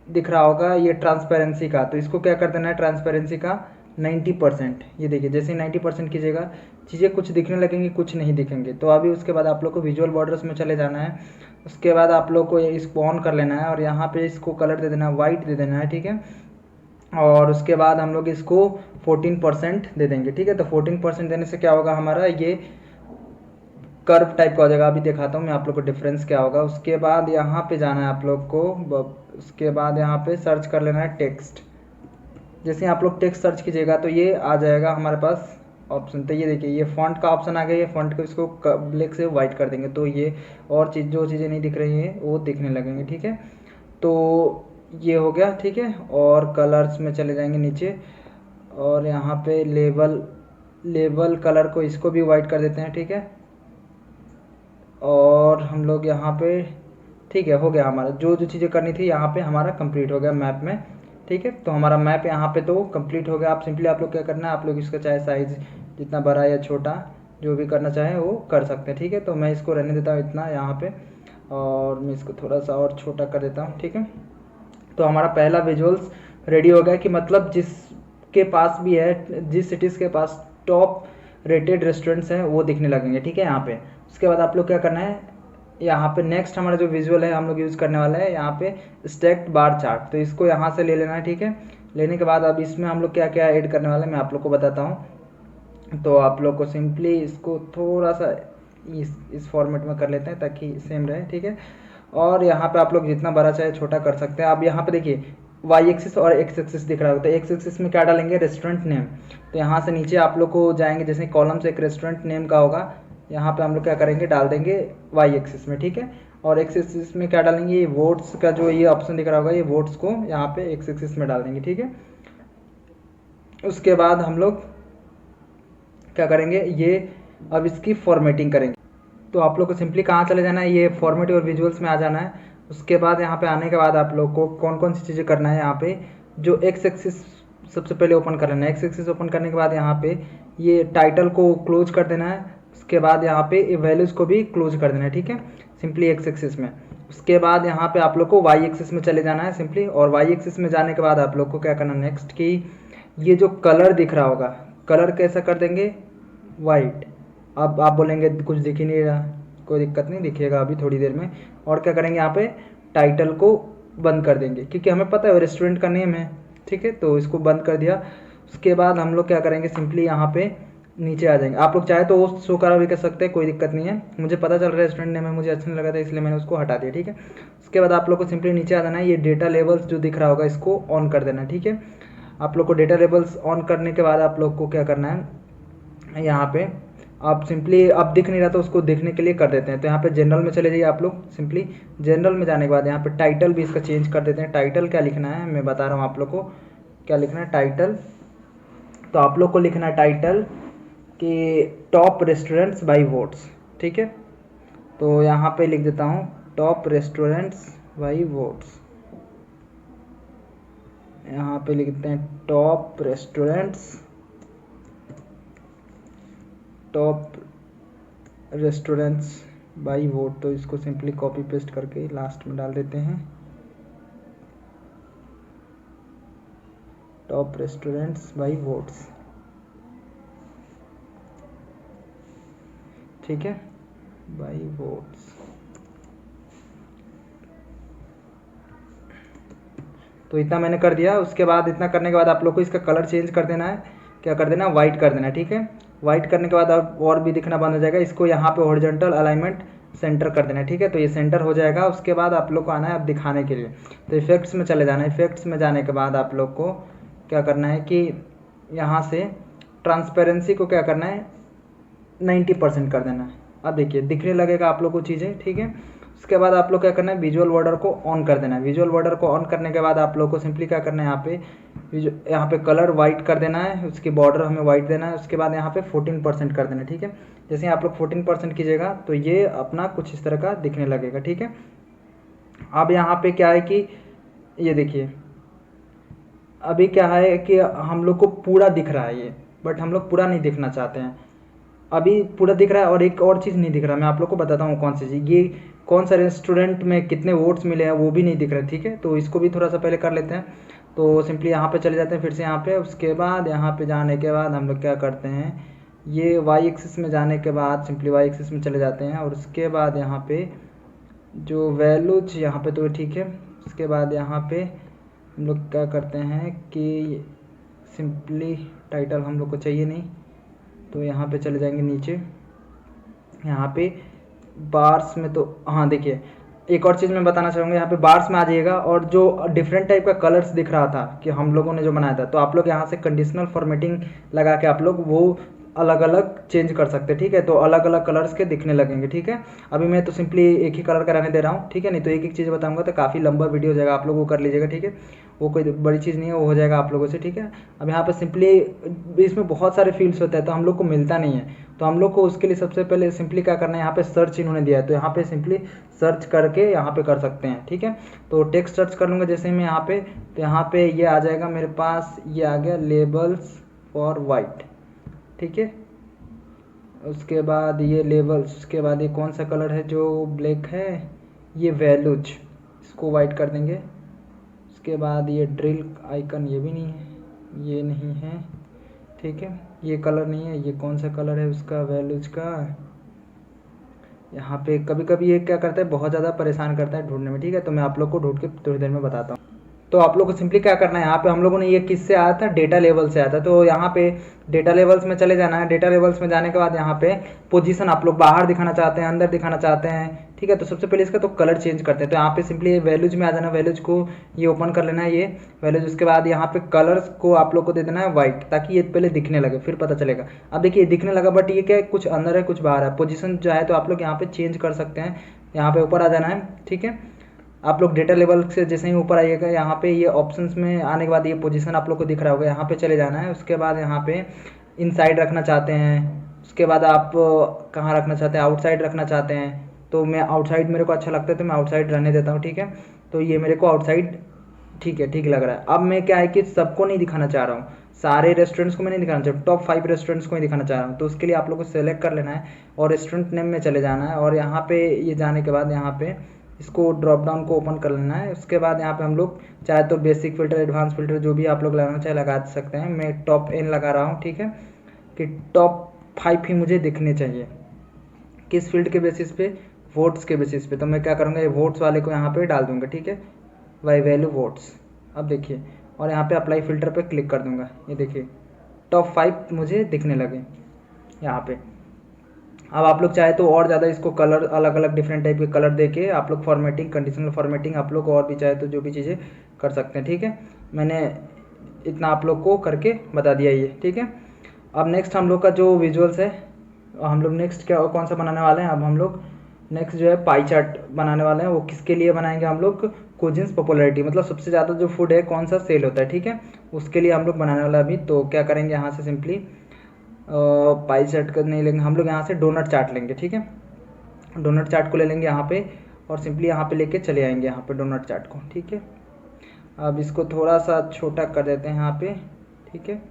दिख रहा होगा ये ट्रांसपेरेंसी का, तो इसको क्या कर देना है ट्रांसपेरेंसी का 90%। ये देखिए जैसे 90% कीजिएगा चीज़ें कुछ दिखने लगेंगी, कुछ नहीं दिखेंगे। तो अभी उसके बाद आप लोग को विजुअल बॉर्डर्स में चले जाना है। उसके बाद आप लोग को इसको ऑन कर लेना है और यहाँ पे इसको कलर दे देना है, वाइट दे देना है, ठीक है। और उसके बाद हम लोग इसको 14% दे देंगे, ठीक है। तो 14% देने से क्या होगा, हमारा ये कर्व टाइप का हो जाएगा। अभी दिखाता हूँ मैं आप लोग को डिफरेंस क्या होगा। उसके बाद यहाँ पे जाना है आप लोग को, उसके बाद यहाँ पे सर्च कर लेना है टेक्स्ट। जैसे आप लोग टेक्स्ट सर्च कीजिएगा तो ये आ जाएगा हमारे पास ऑप्शन। तो ये देखिए ये फॉन्ट का ऑप्शन आ गया, ये फॉन्ट को इसको ब्लैक से वाइट कर देंगे तो ये और चीज़ जो चीज़ें नहीं दिख रही हैं वो दिखने लगेंगी, ठीक है। तो ये हो गया, ठीक है। और कलर्स में चले जाएंगे नीचे और यहाँ पे लेबल कलर को इसको भी वाइट कर देते हैं, ठीक है। और हम लोग यहाँ पे, ठीक है, हो गया हमारा जो जो चीज़ें करनी थी यहाँ पे हमारा कंप्लीट हो गया मैप में, ठीक है। तो हमारा मैप यहाँ पे तो कंप्लीट हो गया। आप सिंपली आप लोग क्या करना है, आप लोग इसका चाहे साइज़ जितना बड़ा या छोटा जो भी करना चाहें वो कर सकते हैं, ठीक है। तो मैं इसको रहने देता हूँ इतना यहाँ पे और मैं इसको थोड़ा सा और छोटा कर देता हूँ, ठीक है। तो हमारा पहला विजुअल्स रेडी हो गया कि मतलब जिसके पास भी है, जिस सिटीज़ के पास टॉप रेटेड रेस्टोरेंट्स हैं वो दिखने लगेंगे, ठीक है यहाँ पे। उसके बाद आप लोग क्या करना है, यहाँ पे नेक्स्ट हमारा जो विजुअल है हम लोग यूज़ करने वाला है यहाँ पे स्टैक्ड बार चार्ट। तो इसको यहाँ से ले लेना है, ठीक है। लेने के बाद अब इसमें हम लोग क्या क्या ऐड करने वाले हैं मैं आप लोग को बताता हूँ। तो आप लोग को सिंपली इसको थोड़ा सा इस फॉर्मेट में कर लेते हैं ताकि सेम रहे, ठीक है। और यहाँ पे आप लोग जितना बड़ा चाहे छोटा कर सकते हैं। अब यहाँ पे देखिए वाई एक्सिस और एक्स एक्सिस दिख रहा होगा, तो एक्स एक्सिस में क्या डालेंगे, रेस्टोरेंट नेम। तो यहाँ से नीचे आप लोग को जाएंगे, जैसे कॉलम से एक रेस्टोरेंट नेम का होगा, यहाँ पे हम लोग क्या करेंगे, डाल देंगे वाई एक्सिस में, ठीक है। और एक्स एक्सिस में क्या डालेंगे, ये वोट्स का जो ये ऑप्शन दिख रहा होगा, ये वोट्स को यहाँ पे एक्स एक्सिस में डाल देंगे, ठीक है। उसके बाद हम लोग क्या करेंगे, ये अब इसकी फॉर्मेटिंग करेंगे। तो आप लोग को सिंपली कहाँ चले जाना है, ये फॉर्मेट और विजुअल्स में आ जाना है। उसके बाद यहाँ पे आने के बाद आप लोग को कौन कौन सी चीज़ें करना है, यहाँ पे जो एक्स एक्सिस सबसे पहले ओपन कर लेना है। एक्स एक्सिस ओपन करने के बाद यहाँ पे ये टाइटल को क्लोज कर देना है। उसके बाद यहाँ पे वैल्यूज़ को भी क्लोज कर देना है, ठीक है, सिंपली एक्स एक्सिस में। उसके बाद यहाँ पे आप लोग को वाई एक्सिस में चले जाना है सिंपली। और वाई एक्सिस में जाने के बाद आप लोग को क्या करना है नेक्स्ट, कि ये जो कलर दिख रहा होगा, कलर कैसा कर देंगे, वाइट। अब आप बोलेंगे कुछ दिख ही नहीं रहा, कोई दिक्कत नहीं, दिखेगा अभी थोड़ी देर में। और क्या करेंगे, यहाँ पे टाइटल को बंद कर देंगे क्योंकि हमें पता है रेस्टोरेंट का नेम है, ठीक है। तो इसको बंद कर दिया। उसके बाद हम लोग क्या करेंगे, सिंपली यहाँ पे नीचे आ जाएंगे। आप लोग चाहे तो वो शो करा भी कर सकते हैं, कोई दिक्कत नहीं है। मुझे पता चल रहा है रेस्टोरेंट नेम है, मुझे अच्छा नहीं लगा था इसलिए मैंने उसको हटा दिया, ठीक है। उसके बाद आप लोग को सिंपली नीचे आ जाना है, ये डेटा लेवल्स जो दिख रहा होगा इसको ऑन कर देना है, ठीक है। आप लोग को डेटा लेवल्स ऑन करने के बाद आप लोग को क्या करना है, यहाँ पे आप सिंपली अब दिख नहीं रहा तो उसको देखने के लिए कर देते हैं। तो यहाँ पे जनरल में चले जाइए आप लोग सिंपली। जनरल में जाने के बाद यहाँ पे टाइटल भी इसका चेंज कर देते हैं। टाइटल क्या लिखना है मैं बता रहा हूँ आप लोग को, क्या लिखना है टाइटल। तो आप लोग को लिखना है टाइटल कि टॉप रेस्टोरेंट्स बाई वोट्स, ठीक है। तो यहाँ पे लिख देता हूँ टॉप रेस्टोरेंट्स बाई वोट्स। यहाँ पे लिख देते हैं टॉप रेस्टोरेंट्स बाई वोट। तो इसको सिंपली कॉपी पेस्ट करके लास्ट में डाल देते हैं, टॉप रेस्टोरेंट्स बाई वोट्स, ठीक है, बाई वोट्स। तो इतना मैंने कर दिया। उसके बाद इतना करने के बाद आप लोग को इसका कलर चेंज कर देना है, क्या कर देना, वाइट कर देना है, ठीक है। वाइट करने के बाद अब और भी दिखना बंद हो जाएगा। इसको यहाँ पे हॉरिजॉन्टल अलाइनमेंट सेंटर कर देना है, ठीक है। तो ये सेंटर हो जाएगा। उसके बाद आप लोग को आना है अब दिखाने के लिए, तो इफेक्ट्स में चले जाना है। इफेक्ट्स में जाने के बाद आप लोग को क्या करना है कि यहाँ से ट्रांसपेरेंसी को क्या करना है 90% कर देना है। अब देखिए दिखने लगेगा आप लोग को चीज़ें, ठीक है। उसके बाद आप लोग क्या करना है, विजुअल बॉर्डर को ऑन कर देना है। विजुअल बॉर्डर को ऑन करने के बाद आप लोग को सिंपली क्या करना है, यहाँ पे कलर वाइट कर देना है, उसकी बॉर्डर हमें वाइट देना है। उसके बाद यहाँ पे 14% कर देना है, ठीक है। जैसे आप लोग 14% कीजिएगा तो ये अपना कुछ इस तरह का दिखने लगेगा, ठीक है। अब यहाँ पे क्या है कि ये देखिए अभी क्या है कि हम लोग को पूरा दिख रहा है ये, बट हम लोग पूरा नहीं दिखना चाहते हैं। अभी पूरा दिख रहा है और एक और चीज़ नहीं दिख रहा, मैं आप लोग को बताता हूँ कौन सी चीज़। ये कौन सा रेस्टोरेंट में कितने वोट्स मिले हैं वो भी नहीं दिख रहा है, ठीक है। तो इसको भी थोड़ा सा पहले कर लेते हैं। तो सिंपली यहाँ पे चले जाते हैं फिर से यहाँ पे। उसके बाद यहाँ पे जाने के बाद हम लोग क्या करते हैं, ये वाई एक्सिस में जाने के बाद सिंपली वाई एक्सिस में चले जाते हैं और उसके बाद यहाँ पे जो वैल्यूज यहाँ पे तो ठीक है। उसके बाद यहाँ पे हम लोग क्या करते हैं कि सिंपली टाइटल हम लोग को चाहिए नहीं, तो यहाँ पे चले जाएंगे नीचे। यहाँ पे बार्स में तो हाँ देखिए एक और चीज़ मैं बताना चाहूँगा, यहाँ पे बार्स में आ जाइएगा और जो डिफरेंट टाइप का कलर्स दिख रहा था कि हम लोगों ने जो बनाया था, तो आप लोग यहाँ से कंडीशनल फॉर्मेटिंग लगा के आप लोग वो अलग अलग चेंज कर सकते हैं, ठीक है। तो अलग अलग कलर्स के दिखने लगेंगे, ठीक है। अभी मैं तो सिंपली एक ही कलर का रहने दे रहा हूँ, ठीक है। नहीं तो एक एक चीज़ बताऊँगा तो काफ़ी लंबा वीडियो हो जाएगा, आप लोग वो कर लीजिएगा, ठीक है। वो कोई बड़ी चीज़ नहीं है, वो हो जाएगा आप लोगों से, ठीक है। अब यहाँ पर सिंपली इसमें बहुत सारे फील्ड्स होते हैं तो हम लोग को मिलता नहीं है, तो हम लोग को उसके लिए सबसे पहले सिंपली क्या करना है, यहाँ पे सर्च इन्होंने दिया है तो यहाँ पे सिंपली सर्च करके यहाँ पे कर सकते हैं, ठीक है। तो टेक्स्ट सर्च कर लूँगा जैसे मैं यहाँ पे, तो यहाँ पे ये आ जाएगा मेरे पास, ये आ गया लेबल्स फॉर वाइट, ठीक है। उसके बाद ये लेबल्स, उसके बाद ये कौन सा कलर है जो ब्लैक है, ये वैल्यूज, इसको वाइट कर देंगे। उसके बाद ये ड्रिल आइकन, ये भी नहीं है, ये नहीं है, ठीक है। ये कलर नहीं है, ये कौन सा कलर है उसका, वैल्यूज का। यहाँ पे कभी कभी ये क्या करता है, बहुत ज़्यादा परेशान करता है ढूंढने में, ठीक है। तो मैं आप लोग को ढूंढ के थोड़ी देर में बताता हूँ। तो आप लोग को सिंपली क्या करना है, यहाँ पे हम लोगों ने ये किससे आया था, डेटा लेवल से आया था। तो यहाँ पे डेटा लेवल्स में चले जाना है। डेटा लेवल्स में जाने के बाद यहाँ पे पोजीशन आप लोग बाहर दिखाना चाहते हैं, अंदर दिखाना चाहते हैं, ठीक है। तो सबसे पहले इसका तो कलर चेंज करते हैं। तो यहाँ पे सिंपली वैल्यूज में आ जाना, वैल्यूज को ये ओपन कर लेना है, ये वैल्यूज। उसके बाद यहाँ पे कलर्स को आप लोग को दे देना है वाइट, ताकि ये पहले दिखने लगे, फिर पता चलेगा। अब देखिए दिखने लगा, बट ये क्या है, कुछ अंदर है कुछ बाहर है। पोजीशन जो है तो आप लोग यहाँ पे चेंज कर सकते हैं, यहाँ पे ऊपर आ जाना है, ठीक है। आप लोग डेटा लेवल से जैसे ही ऊपर आइएगा, यहाँ पे ये ऑप्शंस में आने के बाद ये पोजीशन आप लोग को दिख रहा होगा, यहाँ पे चले जाना है। उसके बाद यहाँ पे इनसाइड रखना चाहते हैं, उसके बाद आप कहाँ रखना चाहते हैं, आउटसाइड रखना चाहते हैं। तो मैं आउटसाइड, मेरे को अच्छा लगता है तो मैं आउटसाइड रहने देता हूँ, ठीक है। तो ये मेरे को आउटसाइड ठीक है, ठीक लग रहा है। अब मैं क्या है कि सबको नहीं दिखाना चाह रहा हूँ, सारे रेस्टोरेंट्स को मैं नहीं दिखाना चाह रहा हूँ, टॉप 5 रेस्टोरेंट्स को ही दिखाना चाह रहा हूँ। तो उसके लिए आप लोग को सेलेक्ट कर लेना है और रेस्टोरेंट नेम में चले जाना है और यहाँ पे ये जाने के बाद यहाँ पे इसको ड्रॉप डाउन को ओपन कर लेना है। उसके बाद यहाँ पे हम लोग चाहे तो बेसिक फिल्टर, एडवांस फिल्टर, जो भी आप लोग लगाना चाहे लगा सकते हैं। मैं टॉप N लगा रहा हूँ, ठीक है, कि टॉप 5 ही मुझे दिखने चाहिए। किस फील्ड के बेसिस पे, वोट्स के बेसिस पे। तो मैं क्या करूँगा, ये वोट्स वाले को यहाँ पे डाल दूंगा, ठीक है, बाई वैल्यू वोट्स। अब देखिए, और यहाँ पे अप्लाई फिल्टर पे क्लिक कर दूंगा, ये देखिए टॉप 5 मुझे दिखने लगे यहाँ पे। अब आप लोग चाहे तो और ज़्यादा इसको कलर, अलग अलग डिफरेंट टाइप के कलर देके आप लोग फॉर्मेटिंग, कंडीशनल फॉर्मेटिंग आप लोग और भी चाहे तो जो भी चीज़ें कर सकते हैं, ठीक है। मैंने इतना आप लोग को करके बता दिया ये, ठीक है। अब नेक्स्ट हम लोग का जो विजुअल्स है, हम लोग नेक्स्ट क्या कौन सा बनाने वाले हैं, अब हम लोग नेक्स्ट जो है पाई चार्ट बनाने वाले हैं। वो किसके लिए बनाएंगे हम लोग, कुजिन्स पॉपुलैरिटी, मतलब सबसे ज़्यादा जो फूड है कौन सा सेल होता है, ठीक है, उसके लिए हम लोग बनाने वाला अभी। तो क्या करेंगे, यहाँ से सिंपली पाई चार्ट का नहीं लेंगे हम लोग, यहाँ से डोनट चार्ट लेंगे, ठीक है। डोनट चार्ट को ले लेंगे यहाँ पे और सिंपली यहाँ पे लेके चले आएंगे यहाँ पे डोनट चार्ट को, ठीक है। अब इसको थोड़ा सा छोटा कर देते हैं यहाँ पे, ठीक है।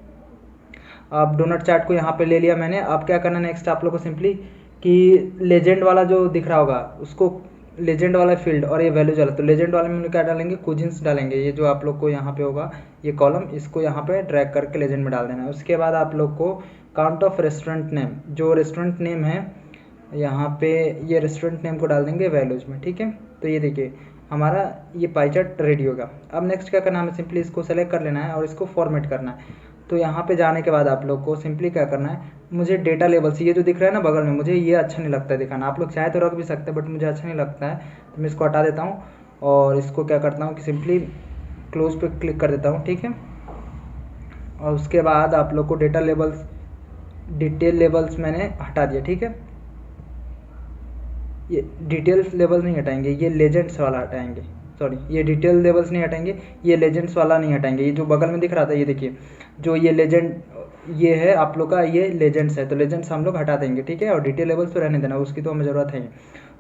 अब डोनट चार्ट को यहाँ पे ले लिया मैंने। अब क्या करना नेक्स्ट आप लोग को, सिंपली कि लेजेंड वाला जो दिख रहा होगा उसको, लेजेंड वाला फील्ड और ये वैल्यूज वाला, तो लेजेंड वाले में क्या डालेंगे, कुजिन्स डालेंगे। ये जो आप लोग को यहाँ पे होगा ये कॉलम, इसको यहाँ पे ड्रैग करके लेजेंड में डाल देना है। उसके बाद आप लोग को काउंट ऑफ रेस्टोरेंट नेम, जो रेस्टोरेंट नेम है यहाँ पे, ये रेस्टोरेंट नेम को डाल देंगे वैल्यूज में, ठीक है। तो ये देखिए हमारा ये पाई चार्ट रेडी होगा। अब नेक्स्ट क्या करना है, हमें सिंपली इसको सेलेक्ट कर लेना है और इसको फॉर्मेट करना है। तो यहाँ पे जाने के बाद आप लोग को सिंपली क्या करना है, मुझे डेटा लेवल से ये जो दिख रहा है ना बगल में, मुझे ये अच्छा नहीं लगता है दिखाना। आप लोग चाहे तो रख भी सकते हैं बट मुझे अच्छा नहीं लगता है, तो मैं इसको हटा देता हूँ और इसको क्या करता हूँ कि सिंपली क्लोज पे क्लिक कर देता हूँ, ठीक है। और उसके बाद आप लोग को डेटा लेवल्स, डिटेल लेवल्स मैंने हटा दिया, ठीक है। ये डिटेल्स लेवल नहीं हटाएंगे, ये लेजेंड्स वाला हटाएंगे, सॉरी ये डिटेल लेवल्स नहीं हटाएंगे, ये लेजेंड्स वाला नहीं हटाएंगे। ये जो बगल में दिख रहा था ये देखिए, जो ये लेजेंड ये है आप लोग का, ये लेजेंड्स है, तो लेजेंड्स हम लोग हटा देंगे, ठीक है। और डिटेल लेवल्स तो रहने देना, उसकी तो हमें ज़रूरत है ही।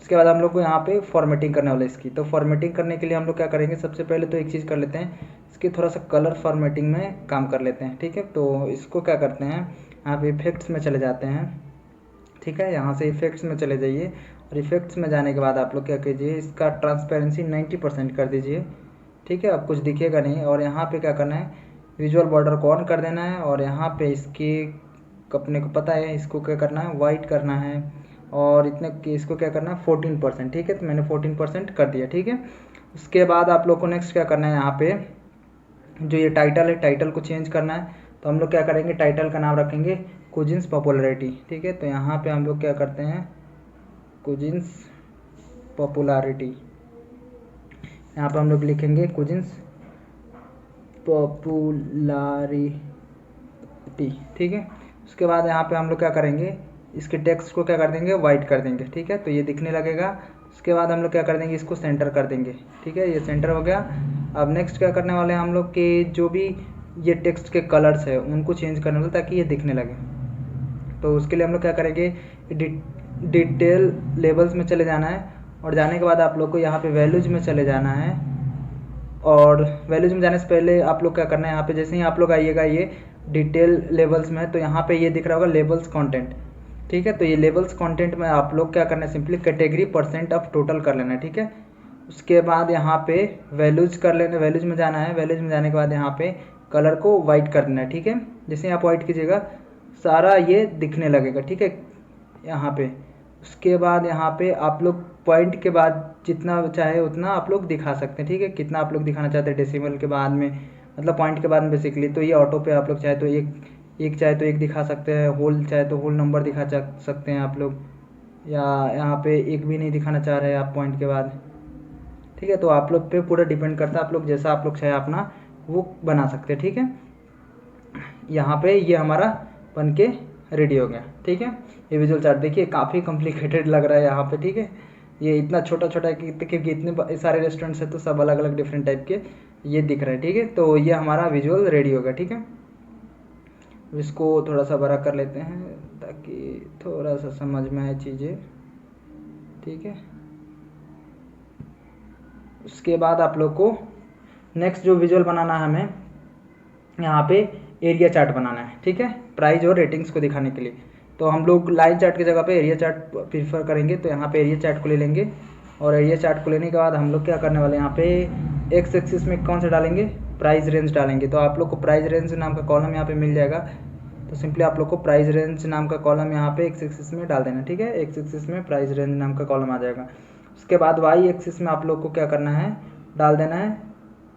उसके बाद हम लोग को यहाँ पे फॉर्मेटिंग करने वाला है इसकी। तो फॉर्मेटिंग करने के लिए हम लोग क्या करेंगे, सबसे पहले तो एक चीज़ कर लेते हैं, इसकी थोड़ा सा कलर फॉर्मेटिंग में काम कर लेते हैं, ठीक है। तो इसको क्या करते हैं, यहाँ पे इफेक्ट्स में चले जाते हैं, ठीक है। यहाँ से इफेक्ट्स में चले जाइए और इफेक्ट्स में जाने के बाद आप लोग क्या कीजिए, इसका ट्रांसपेरेंसी 90% कर दीजिए, ठीक है, अब कुछ दिखेगा नहीं। और यहाँ पे क्या करना है, विजुअल बॉर्डर को ऑन कर देना है और यहाँ पे इसकी अपने को पता है इसको क्या करना है, वाइट करना है और इतने इसको क्या करना है 14%। ठीक है, तो मैंने 14% कर दिया। ठीक है, उसके बाद आप लोग को नेक्स्ट क्या करना है, यहाँ पे जो ये टाइटल है टाइटल को चेंज करना है। तो हम लोग क्या करेंगे, टाइटल का नाम रखेंगे कुजिन्स पॉपुलैरिटी। ठीक है, तो यहाँ पे हम लोग क्या करते हैं, कुजिन्स पॉपुलैरिटी, यहाँ पे हम लोग लिखेंगे कुजिन्स पॉपुलैरिटी। ठीक है, उसके बाद यहाँ पे हम लोग क्या करेंगे, इसके टेक्स्ट को क्या कर देंगे, वाइट कर देंगे। ठीक है, तो ये दिखने लगेगा। उसके बाद हम लोग क्या कर देंगे, इसको सेंटर कर देंगे। ठीक है, ये सेंटर हो गया। अब नेक्स्ट क्या करने वाले हैं हम लोग कि जो भी ये टेक्स्ट के कलर्स है उनको चेंज करने वाले ताकि ये दिखने लगे। तो उसके लिए हम लोग क्या करेंगे, डिटेल लेबल्स में चले जाना है और जाने के बाद आप लोग को यहाँ पे वैल्यूज में चले जाना है। और वैल्यूज में जाने से पहले आप लोग क्या करना है, यहाँ पे जैसे ही आप लोग आइएगा ये डिटेल लेवल्स में, तो यहाँ पे ये दिख रहा होगा लेबल्स कंटेंट। ठीक है, तो ये लेबल्स कंटेंट में आप लोग क्या करना है, सिंपली कैटेगरी % ऑफ टोटल कर लेना है। ठीक है, उसके बाद यहाँ पे वैल्यूज कर लेना, वैल्यूज में जाना है। वैल्यूज में जाने के बाद यहाँ पे कलर को वाइट कर देना है। ठीक है, जैसे आप वाइट कीजिएगा सारा ये दिखने लगेगा। ठीक है, यहाँ पे उसके बाद यहाँ पे आप लोग पॉइंट के बाद जितना चाहे उतना आप लोग दिखा सकते हैं। ठीक है, कितना आप लोग दिखाना चाहते हैं डेसिमल के बाद में, मतलब पॉइंट के बाद में बेसिकली। तो ये ऑटो पे आप लोग चाहे तो एक चाहे तो एक दिखा सकते हैं, होल चाहे तो होल नंबर दिखा सकते हैं आप लोग, या यहाँ पे एक भी नहीं दिखाना चाह रहे हैं आप पॉइंट के बाद। ठीक है, तो आप लोग पे पूरा डिपेंड करता है, आप लोग जैसा आप लोग चाहे अपना वो बना सकते हैं। ठीक है, यहाँ पे ये हमारा बन के रेडी हो गया। ठीक है, ये विजुअल चार्ट देखिए काफ़ी कॉम्प्लिकेटेड लग रहा है यहाँ पे। ठीक है, ये इतना छोटा छोटा है क्योंकि इतने सारे रेस्टोरेंट्स हैं तो सब अलग अलग डिफरेंट टाइप के ये दिख रहे हैं। ठीक है, तो ये हमारा विजुअल रेडी हो गया। ठीक है, इसको थोड़ा सा बड़ा कर लेते हैं ताकि थोड़ा सा समझ में आए चीज़ें। ठीक है, उसके बाद आप लोग को नेक्स्ट जो विजुअल बनाना है हमें, यहाँ पे एरिया चार्ट बनाना है। ठीक है, प्राइस और रेटिंग्स को दिखाने के लिए। तो हम लोग लाइन चार्ट की जगह पे एरिया चार्ट प्रीफर करेंगे। तो यहाँ पे एरिया चार्ट को ले लेंगे और एरिया चार्ट को लेने के बाद हम लोग क्या करने वाले हैं, यहाँ पे एक्स एक्सिस में कौन सा डालेंगे, प्राइस रेंज डालेंगे। तो आप लोग को प्राइस रेंज नाम का कॉलम यहाँ पे मिल जाएगा। तो सिंपली आप लोग को प्राइस रेंज नाम का कॉलम यहाँ पे एक्स एक्सिस में डाल देना। ठीक है, एक्स एक्सिस में प्राइस रेंज नाम का कॉलम आ जाएगा। उसके बाद वाई एक्सिस में आप लोग को क्या करना है, डाल देना है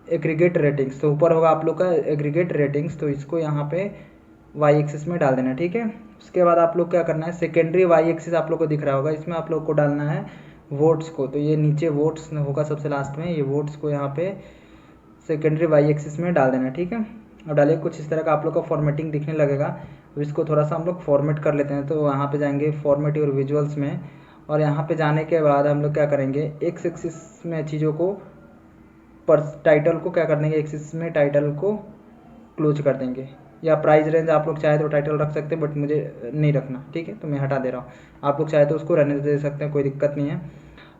एग्रीगेट रेटिंग्स। तो ऊपर होगा आप लोग का एग्रीगेट रेटिंग्स, तो इसको यहाँ पे वाई एक्सिस में डाल देना। ठीक है, उसके बाद आप लोग क्या करना है, सेकेंडरी वाई एक्सिस आप लोग को दिख रहा होगा, इसमें आप लोग को डालना है वोट्स को। तो ये नीचे वोट्स होगा सबसे लास्ट में, ये वोट्स को यहाँ पे सेकेंडरी वाई एक्सिस में डाल देना। ठीक है, अब डालिए कुछ इस तरह का आप लोग का फॉर्मेटिंग दिखने लगेगा। अब इसको थोड़ा सा हम लोग फॉर्मेट कर लेते हैं। तो यहाँ पे जाएंगे फॉर्मेट और विजुअल्स में, और यहाँ पे जाने के बाद हम लोग क्या करेंगे, एक्स एक्सिस में चीज़ों को पर टाइटल को क्या कर देंगे, एक्सिस में टाइटल को क्लोज कर देंगे। या प्राइस रेंज आप लोग चाहे तो टाइटल रख सकते हैं, बट मुझे नहीं रखना। ठीक है, तो मैं हटा दे रहा हूँ। आप लोग चाहे तो उसको रहने दे सकते हैं, कोई दिक्कत नहीं है।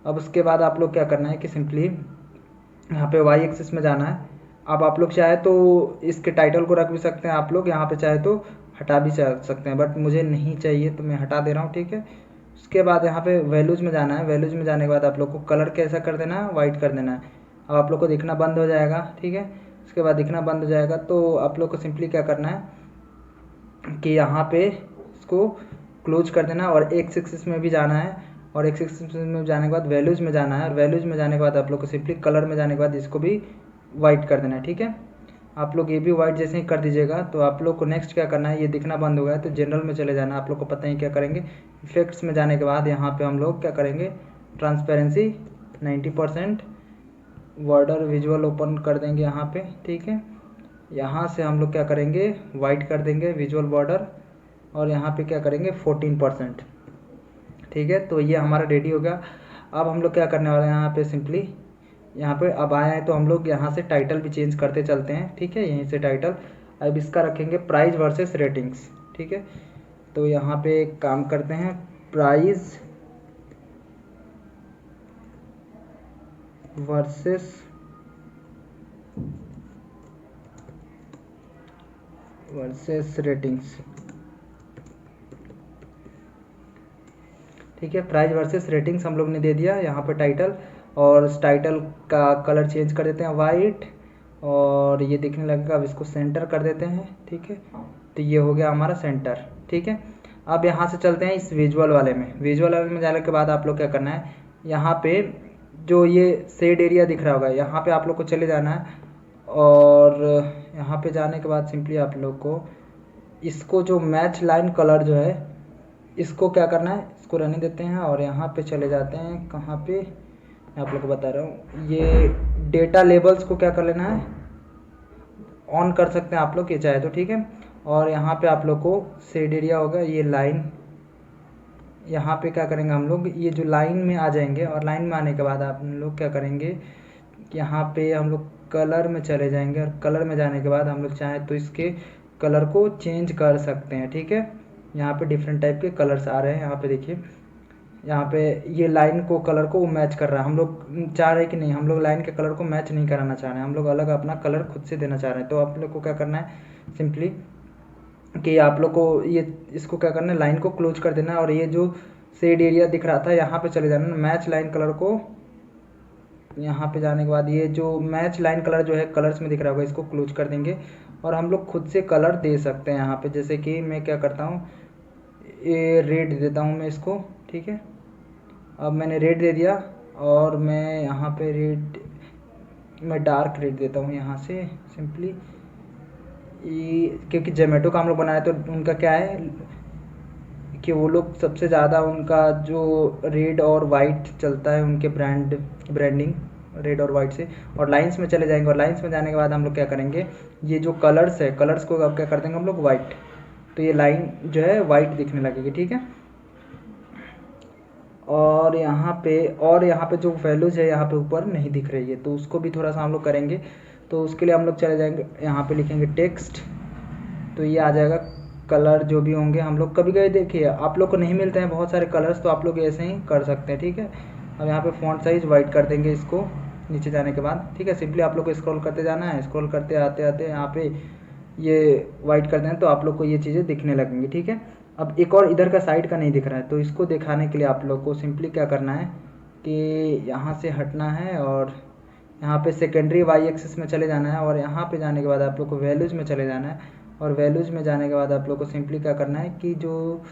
अब उसके बाद आप लोग क्या करना है कि सिंपली यहाँ पे वाई एक्सिस में जाना है। अब आप लोग चाहे तो इसके टाइटल को रख भी सकते हैं, आप लोग यहाँ पे चाहे तो हटा भी सकते हैं, बट मुझे नहीं चाहिए तो मैं हटा दे रहा हूँ। ठीक है, उसके बाद यहाँ पे वैल्यूज़ में जाना है। वैल्यूज़ में जाने के बाद आप लोग को कलर कैसा कर देना है, वाइट कर देना है। अब आप लोग को दिखना बंद हो जाएगा। ठीक है, उसके बाद दिखना बंद हो जाएगा तो आप लोग को सिंपली क्या करना है कि यहाँ पे इसको क्लोज कर देना और एक्स एक्सिस में भी जाना है, और एक्स एक्सिस में जाने के बाद वैल्यूज़ में जाना है, और वैल्यूज़ में जाने के बाद आप लोग को सिंपली कलर में जाने के बाद इसको भी वाइट कर देना है। ठीक है, आप लोग ये भी वाइट जैसे ही कर दीजिएगा तो आप लोग को नेक्स्ट क्या करना है, ये दिखना बंद हो गया है तो जनरल में चले जाना। आप लोग को पता ही क्या करेंगे, इफेक्ट्स में जाने के बाद यहाँ पे हम लोग क्या करेंगे, ट्रांसपेरेंसी 90%, बॉर्डर विजुअल ओपन कर देंगे यहाँ पे। ठीक है, यहाँ से हम लोग क्या करेंगे, वाइट कर देंगे विजुअल बॉर्डर, और यहाँ पे क्या करेंगे 14%। ठीक है, तो ये हमारा रेडी हो गया। अब हम लोग क्या करने वाले हैं, यहाँ पे सिंपली यहाँ पे अब आए हैं तो हम लोग यहाँ से टाइटल भी चेंज करते चलते हैं। ठीक है, यहीं से टाइटल अब इसका रखेंगे प्राइस वर्सेस रेटिंग्स। ठीक है, तो यहाँ पे एक काम करते हैं, प्राइस वर्सेस रेटिंग्स। ठीक है, प्राइस वर्सेस रेटिंग्स हम लोग ने दे दिया यहाँ पे टाइटल। और इस टाइटल का कलर चेंज कर देते हैं वाइट, और ये दिखने लगेगा। अब इसको सेंटर कर देते हैं, ठीक है। तो ये हो गया हमारा सेंटर, ठीक है। अब यहाँ से चलते हैं इस विजुअल वाले में। विजुअल वाले में जाने के बाद आप लोग क्या करना है, यहाँ पे जो ये शेड एरिया दिख रहा होगा, यहाँ पे आप लोग को चले जाना है, और यहाँ पे जाने के बाद सिंपली आप लोग को इसको जो मैच लाइन कलर जो है, इसको क्या करना है, इसको रहने देते हैं, और यहाँ पे चले जाते हैं, कहाँ पे, मैं आप लोग को बता रहा हूँ, ये डेटा लेबल्स को क्या कर लेना है, ऑन कर सकते हैं आप लोग ये चाहे तो, ठीक है। और यहाँ पे आप लोग को शेड एरिया होगा, ये लाइन, यहाँ पे क्या करेंगे हम लोग, ये जो लाइन में आ जाएंगे, और लाइन में आने के बाद आप लोग क्या करेंगे, यहाँ पे हम लोग कलर में चले जाएंगे, और कलर में जाने के बाद हम लोग चाहे तो इसके कलर को चेंज कर सकते हैं, ठीक है। यहाँ पे डिफरेंट टाइप के कलर्स आ रहे हैं, यहाँ पे देखिए, यहाँ पे ये लाइन को कलर को मैच कर रहा है। हम लोग चाह रहे हैं कि नहीं, हम लोग लाइन के कलर को मैच नहीं कराना चाह रहे हैं, हम लोग अलग अपना कलर खुद से देना चाह रहे हैं। तो आप लोग को क्या करना है, सिंपली कि आप लोग को ये इसको क्या करना है, लाइन को क्लोज कर देना है, और ये जो शेड एरिया दिख रहा था यहाँ पे चले जाना, मैच लाइन कलर को, यहाँ पे जाने के बाद ये जो मैच लाइन कलर जो है कलर्स में दिख रहा होगा, इसको क्लोज कर देंगे, और हम लोग खुद से कलर दे सकते हैं यहाँ पे। जैसे कि मैं क्या करता हूँ, ये रेड देता हूँ मैं इसको, ठीक है। अब मैंने रेड दे दिया, और मैं यहाँ पे रेड, मैं डार्क रेड देता हूँ यहाँ से सिंपली, क्योंकि जोमेटो का हम लोग बनाए तो उनका क्या है कि वो लोग सबसे ज़्यादा उनका जो रेड और वाइट चलता है, उनके ब्रांडिंग रेड और वाइट से। और लाइंस में चले जाएंगे, और लाइंस में जाने के बाद हम लोग क्या करेंगे, ये जो कलर्स है, कलर्स को अब क्या कर देंगे हम लोग वाइट, तो ये लाइन जो है वाइट दिखने लगेगी, ठीक है। और यहाँ पे जो वैल्यूज है यहाँ पे ऊपर नहीं दिख रही है, तो उसको भी थोड़ा सा हम लोग करेंगे। तो उसके लिए हम लोग चले जाएंगे, यहाँ पे लिखेंगे टेक्स्ट, तो ये आ जाएगा कलर जो भी होंगे। हम लोग कभी कभी देखिए आप लोग को नहीं मिलते हैं बहुत सारे कलर्स, तो आप लोग ऐसे ही कर सकते हैं, ठीक है। अब यहाँ पे फॉन्ट साइज वाइट कर देंगे इसको नीचे जाने के बाद, ठीक है। सिंपली आप लोग को स्क्रॉल करते जाना है, स्क्रॉल करते आते आते यहाँ पे ये वाइट कर दें, तो आप लोग को ये चीज़ें दिखने लगेंगी, ठीक है। अब एक और इधर का साइड का नहीं दिख रहा है, तो इसको दिखाने के लिए आप लोग को सिंपली क्या करना है कि यहाँ से हटना है, और यहाँ पे सेकेंडरी वाई एक्सिस में चले जाना है, और यहाँ पे जाने के बाद आप लोग को वैल्यूज़ में चले जाना है, और वैल्यूज़ में जाने के बाद आप लोग को सिंपली क्या करना है कि जो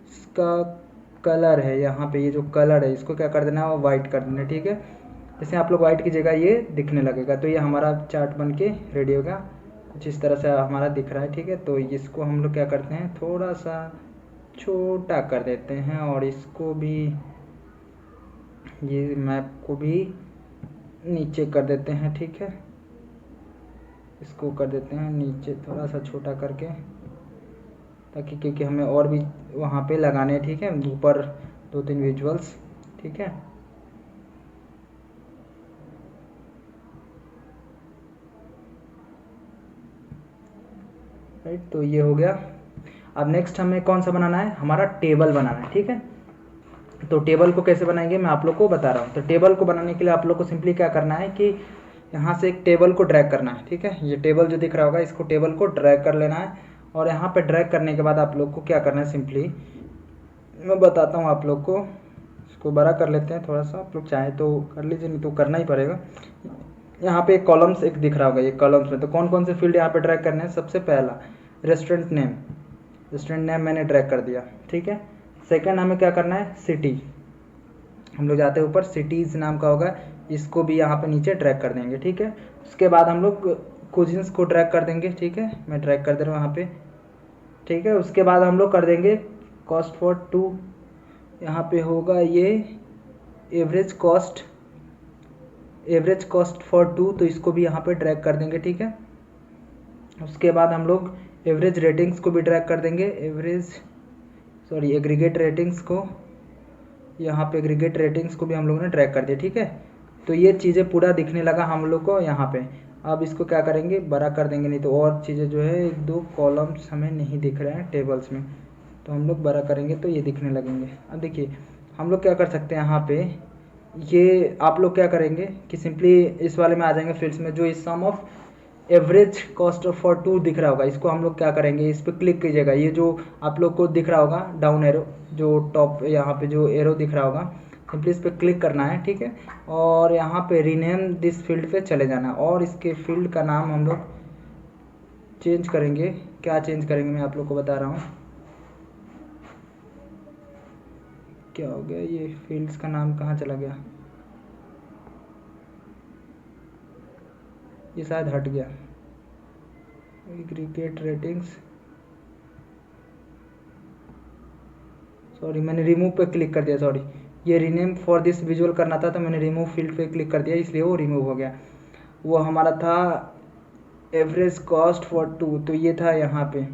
इसका कलर है, यहाँ पे ये जो कलर है इसको क्या कर देना है, वो वाइट कर देना है, ठीक है। जैसे आप लोग वाइट की जगह ये दिखने लगेगा, तो ये हमारा चार्ट बन के रेडी होगा, कुछ इस तरह से हमारा दिख रहा है, ठीक है। तो इसको हम लोग क्या करते हैं, थोड़ा सा छोटा कर देते हैं, और इसको भी, ये मैप को भी नीचे कर देते हैं, ठीक है। इसको कर देते हैं नीचे थोड़ा सा छोटा करके, ताकि क्योंकि हमें और भी वहाँ पे लगाने हैं, ठीक है, ऊपर 2-3 विजुअल्स, ठीक है। राइट, तो ये हो गया। अब नेक्स्ट हमें कौन सा बनाना है, हमारा टेबल बनाना है, ठीक है। तो टेबल को कैसे बनाएंगे मैं आप लोग को बता रहा हूँ। तो टेबल को बनाने के लिए आप लोग को सिंपली क्या करना है कि यहाँ से एक टेबल को ड्रैग करना है, ठीक है। ये टेबल जो दिख रहा होगा, इसको टेबल को ड्रैग कर लेना है, और यहाँ पे ड्रैग करने के बाद आप लोग को क्या करना है, सिंपली मैं बताता हूँ आप लोग को। इसको बड़ा कर लेते हैं थोड़ा सा, आप लोग चाहे तो कर लीजिए, नहीं तो करना ही पड़ेगा। यहाँ पे कॉलम्स एक दिख रहा होगा, ये कॉलम्स में तो कौन कौन से फील्ड यहाँ पे ड्रैग करने हैं। सबसे पहला रेस्टोरेंट नेम मैंने ड्रैग कर दिया, ठीक है। सेकंड हमें क्या करना है, सिटी, हम लोग जाते हैं ऊपर, सिटीज़ नाम का होगा, इसको भी यहाँ पे नीचे ड्रैग कर देंगे, ठीक है। उसके बाद हम लोग कुजिन्स को ड्रैग कर देंगे, ठीक है, मैं ड्रैग कर दे रहा हूँ यहाँ पे, ठीक है। उसके बाद हम लोग कर देंगे कॉस्ट फॉर 2, यहाँ पे होगा ये एवरेज कॉस्ट फॉर 2, तो इसको भी यहाँ पे ड्रैग कर देंगे, ठीक है। उसके बाद हम लोग एवरेज रेटिंग्स को भी ड्रैग कर देंगे, एग्रीगेट रेटिंग्स को, यहाँ पे एग्रीगेट रेटिंग्स को भी हम लोगों ने ड्रैग कर दिया, ठीक है। तो ये चीज़ें पूरा दिखने लगा हम लोग को यहाँ पे। अब इसको क्या करेंगे, बड़ा कर देंगे, नहीं तो और चीज़ें जो है 1-2 कॉलम्स हमें नहीं दिख रहे हैं टेबल्स में, तो हम लोग बड़ा करेंगे तो ये दिखने लगेंगे। अब देखिए हम लोग क्या कर सकते हैं, यहाँ पे ये आप लोग क्या करेंगे कि सिंपली इस वाले में आ जाएंगे फील्ड्स में, जो इस सम ऑफ एवरेज कॉस्ट फॉर 2 दिख रहा होगा, इसको हम लोग क्या करेंगे, इस पर क्लिक कीजिएगा। ये जो आप लोग को दिख रहा होगा डाउन एरो, जो टॉप यहाँ पे जो एरो दिख रहा होगा, सिंपली इस पर क्लिक करना है, ठीक है। और यहाँ पे रीनेम दिस फील्ड पे चले जाना है और इसके फील्ड का नाम हम लोग चेंज करेंगे। क्या चेंज करेंगे मैं आप लोग को बता रहा हूँ। क्या हो गया, ये फील्ड्स का नाम कहाँ चला गया, ये शायद हट गया। एग्रीगेट रेटिंग्स, सॉरी मैंने रिमूव पे क्लिक कर दिया, सॉरी। ये रीनेम फॉर दिस विजुअल करना था तो मैंने रिमूव फील्ड पे क्लिक कर दिया, इसलिए वो रिमूव हो गया। वो हमारा था एवरेज कॉस्ट फॉर 2, तो ये था यहाँ पे,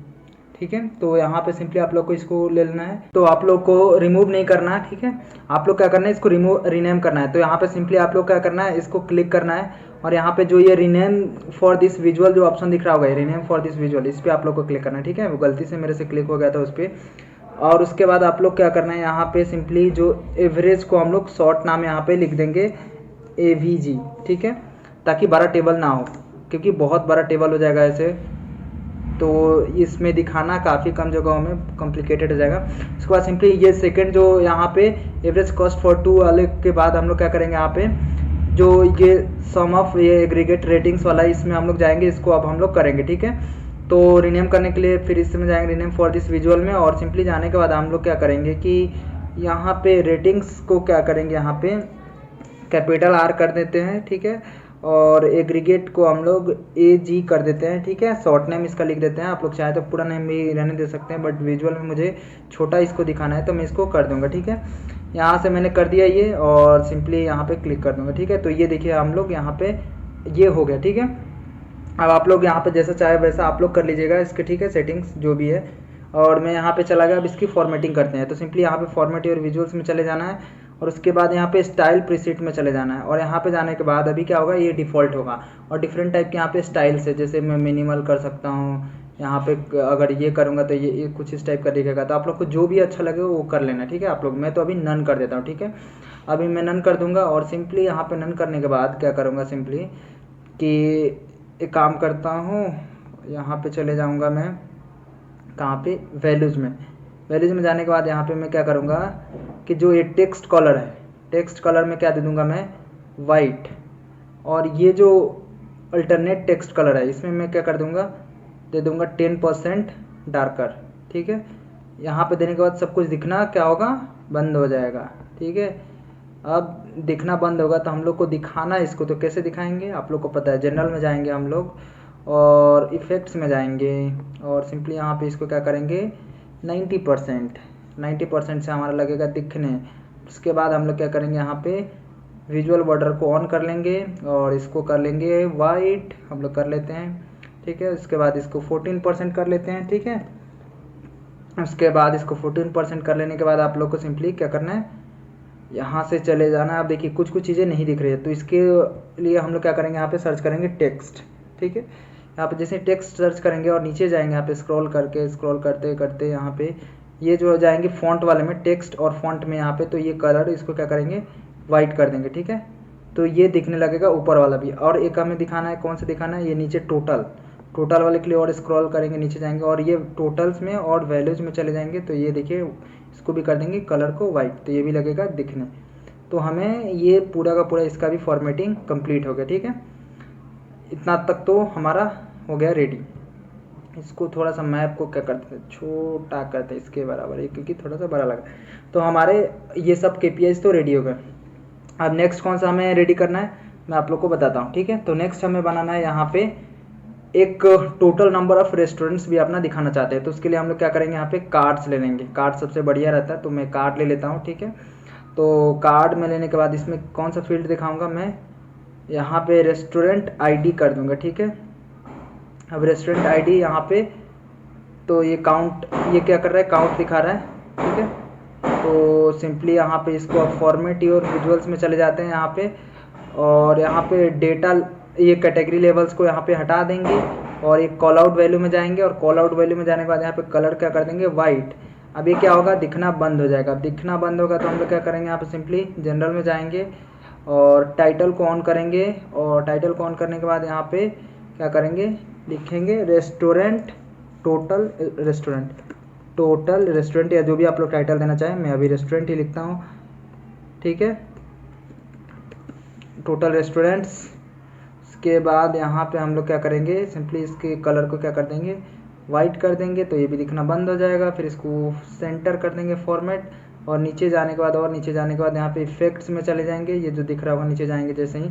ठीक है। तो यहाँ पे सिंपली आप लोग को इसको ले लेना है, तो आप लोग को रिमूव नहीं करना है, ठीक है। आप लोग क्या करना है, इसको रीनेम करना है। तो यहाँ पे सिंपली आप लोग क्या करना है, इसको क्लिक करना है और यहाँ पे जो ये रीनेम फॉर दिस विजुअल जो ऑप्शन दिख रहा होगा, रीनेम फॉर दिस विजुअल, इस पर आप लोग को क्लिक करना है, ठीक है। वो गलती से मेरे से क्लिक हो गया था उस पर। और उसके बाद आप लोग क्या करना है, यहाँ पे सिंपली जो एवरेज को हम लोग शॉर्ट नाम यहाँ पे लिख देंगे AVG, ठीक है, ताकि बड़ा टेबल ना हो, क्योंकि बहुत बड़ा टेबल हो जाएगा ऐसे, तो इसमें दिखाना काफ़ी कम जगहों में कॉम्प्लिकेटेड हो जाएगा। उसके बाद सिंपली ये सेकंड जो यहाँ पे एवरेज कॉस्ट फॉर 2 वाले के बाद हम लोग क्या करेंगे, यहाँ पे जो ये सम ऑफ ये एग्रीगेट रेटिंग्स वाला है, इसमें हम लोग जाएंगे, इसको अब हम लोग करेंगे, ठीक है। तो रीनेम करने के लिए फिर इसमें जाएंगे रीनेम फॉर दिस विजुअल में, और सिंपली जाने के बाद हम लोग क्या करेंगे कि यहाँ पे रेटिंग्स को क्या करेंगे, यहाँ पे कैपिटल R कर देते हैं, ठीक है। और एग्रीगेट को हम लोग AG कर देते हैं, ठीक है। शॉर्ट नेम इसका लिख देते हैं, आप लोग चाहे तो पूरा नेम भी रहने दे सकते हैं, बट विजुअल में मुझे छोटा इसको दिखाना है तो मैं इसको कर दूंगा, ठीक है। यहाँ से मैंने कर दिया ये, और सिंपली यहाँ पे क्लिक कर दूंगा, ठीक है। तो ये देखिए हम लोग यहाँ पे ये हो गया, ठीक है। अब आप लोग यहाँ पे जैसा चाहे वैसा आप लोग कर लीजिएगा इसके, ठीक है, सेटिंग्स जो भी है। और मैं यहाँ पे चला गया, अब इसकी फॉर्मेटिंग करते हैं। तो सिंपली यहाँ पे फॉर्मेट और विजुअल्स में चले जाना है, और उसके बाद यहाँ पे स्टाइल प्रीसेट में चले जाना है। और यहाँ पे जाने के बाद अभी क्या होगा, ये डिफ़ॉल्ट होगा, और डिफरेंट टाइप के यहाँ पे स्टाइल्स है, जैसे मैं मिनिमल कर सकता हूँ। यहाँ पे अगर ये करूँगा तो ये कुछ इस टाइप का दिखेगा। तो आप लोग को जो भी अच्छा लगे वो कर लेना, ठीक है। आप लोग, मैं तो अभी नन कर देता हूँ, ठीक है। अभी मैं नन कर दूंगा, और सिंपली यहाँ पे नन करने के बाद क्या करूँगा, सिंपली कि एक काम करता हूँ, यहाँ पे चले जाऊँगा मैं, कहाँ पे, वैल्यूज़ में। वैल्यूज़ में जाने के बाद यहाँ पे मैं क्या करूँगा कि जो ये टेक्स्ट कलर है, टेक्स्ट कलर में क्या दे दूँगा मैं, वाइट। और ये जो अल्टरनेट टेक्स्ट कलर है, इसमें मैं क्या कर दूँगा, दे दूँगा 10% डार्कर, ठीक है। यहाँ पे देने के बाद सब कुछ दिखना क्या होगा, बंद हो जाएगा, ठीक है। अब दिखना बंद होगा तो हम लोग को दिखाना इसको, तो कैसे दिखाएंगे आप लोग को पता है। जनरल में जाएंगे हम लोग, और इफ़ेक्ट्स में जाएंगे, और सिंपली यहाँ पे इसको क्या करेंगे, 90% से हमारा लगेगा दिखने। उसके बाद हम लोग क्या करेंगे, यहाँ पे विजुअल बॉर्डर को ऑन कर लेंगे, और इसको कर लेंगे वाइट, हम लोग कर लेते हैं, ठीक है। उसके बाद इसको 14% कर लेते हैं, ठीक है। उसके बाद इसको 14% कर लेने के बाद आप लोग को सिंपली क्या करना है, यहाँ से चले जाना है। अब देखिए कुछ कुछ चीज़ें नहीं दिख रही है, तो इसके लिए हम लोग क्या करेंगे, यहाँ पे सर्च करेंगे टेक्स्ट, ठीक है। यहाँ पे जैसे टेक्स्ट सर्च करेंगे और नीचे जाएंगे, यहाँ पे स्क्रॉल करते करते यहाँ पे ये जो जाएंगे फ़ॉन्ट वाले में, टेक्स्ट और फ़ॉन्ट में यहाँ पे, तो ये कलर इसको क्या करेंगे, वाइट कर देंगे, ठीक है। तो ये दिखने लगेगा ऊपर वाला भी। और एक हमें दिखाना है, कौन सा दिखाना है, ये नीचे टोटल वाले के लिए, और स्क्रॉल करेंगे नीचे जाएंगे, और ये टोटल्स में और वैल्यूज़ में चले जाएंगे, तो ये देखिए इसको भी कर देंगे कलर को वाइट, तो ये भी लगेगा दिखने। तो हमें ये पूरा का पूरा इसका भी फॉर्मेटिंग कंप्लीट हो गया, ठीक है। इतना तक तो हमारा हो गया रेडी। इसको थोड़ा सा मैप को क्या करते हैं, छोटा करते हैं इसके बराबर है, क्योंकि थोड़ा सा बड़ा लगा। तो हमारे ये सब KPIs तो रेडी हो गए। अब नेक्स्ट कौन सा हमें रेडी करना है मैं आप लोग को बताता हूँ, ठीक है। तो नेक्स्ट हमें बनाना है, यहाँ पे एक टोटल नंबर ऑफ रेस्टोरेंट्स भी अपना दिखाना चाहते हैं। तो उसके लिए हम लोग क्या करेंगे, यहाँ पे कार्ड्स ले लेंगे। कार्ड सबसे बढ़िया रहता है, तो मैं कार्ड ले लेता हूँ, ठीक है। तो कार्ड में लेने के बाद इसमें कौन सा फील्ड दिखाऊंगा मैं, यहाँ पे रेस्टोरेंट ID कर दूंगा, ठीक है। अब रेस्टोरेंट ID यहाँ पे, तो ये काउंट, ये क्या कर रहा है, काउंट दिखा रहा है, ठीक है। तो सिंपली यहाँ पे इसको अब फॉर्मेट और विजुअल्स में चले जाते हैं यहाँ पे, और यहाँ पे डेटा, ये कैटेगरी लेवल्स को यहाँ पे हटा देंगे, और एक कॉल आउट वैल्यू में जाएंगे, और कॉल आउट वैल्यू में जाने के बाद यहाँ पे कलर क्या कर देंगे, वाइट। अब ये क्या होगा, दिखना बंद हो जाएगा। अब दिखना बंद होगा तो हम लोग क्या करेंगे, यहाँ पे सिंपली जनरल में जाएंगे, और टाइटल को ऑन करेंगे, और टाइटल को ऑन करने के बाद यहाँ पे क्या करेंगे, लिखेंगे रेस्टोरेंट, टोटल रेस्टोरेंट, या जो भी आप लोग टाइटल देना चाहें। मैं अभी रेस्टोरेंट ही लिखता हूँ, ठीक है, टोटल रेस्टोरेंट्स। उसके बाद यहाँ पे हम लोग क्या करेंगे, सिंपली इसके कलर को क्या कर देंगे, वाइट कर देंगे, तो ये भी दिखना बंद हो जाएगा। फिर इसको सेंटर कर देंगे फॉर्मेट, और नीचे जाने के बाद, और नीचे जाने के बाद यहाँ पे इफेक्ट्स में चले जाएंगे। ये जो दिख रहा होगा नीचे जाएंगे, जैसे ही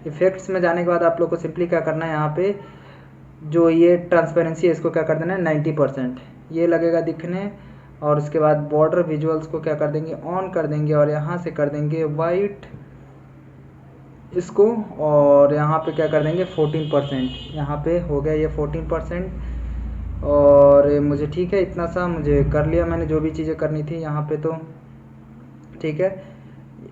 इफेक्ट्स में जाने के बाद आप लोग को सिंपली क्या करना है, यहाँ पे जो ये ट्रांसपेरेंसी है इसको क्या कर देना है 90%, ये लगेगा दिखने। और उसके बाद बॉर्डर विजुअल्स को क्या कर देंगे, ऑन कर देंगे, और यहाँ से कर देंगे वाइट इसको, और यहाँ पे क्या कर देंगे 14%, यहाँ पे हो गया ये 14%। और मुझे ठीक है, इतना सा मुझे कर लिया मैंने जो भी चीज़ें करनी थी यहाँ पे, तो ठीक है।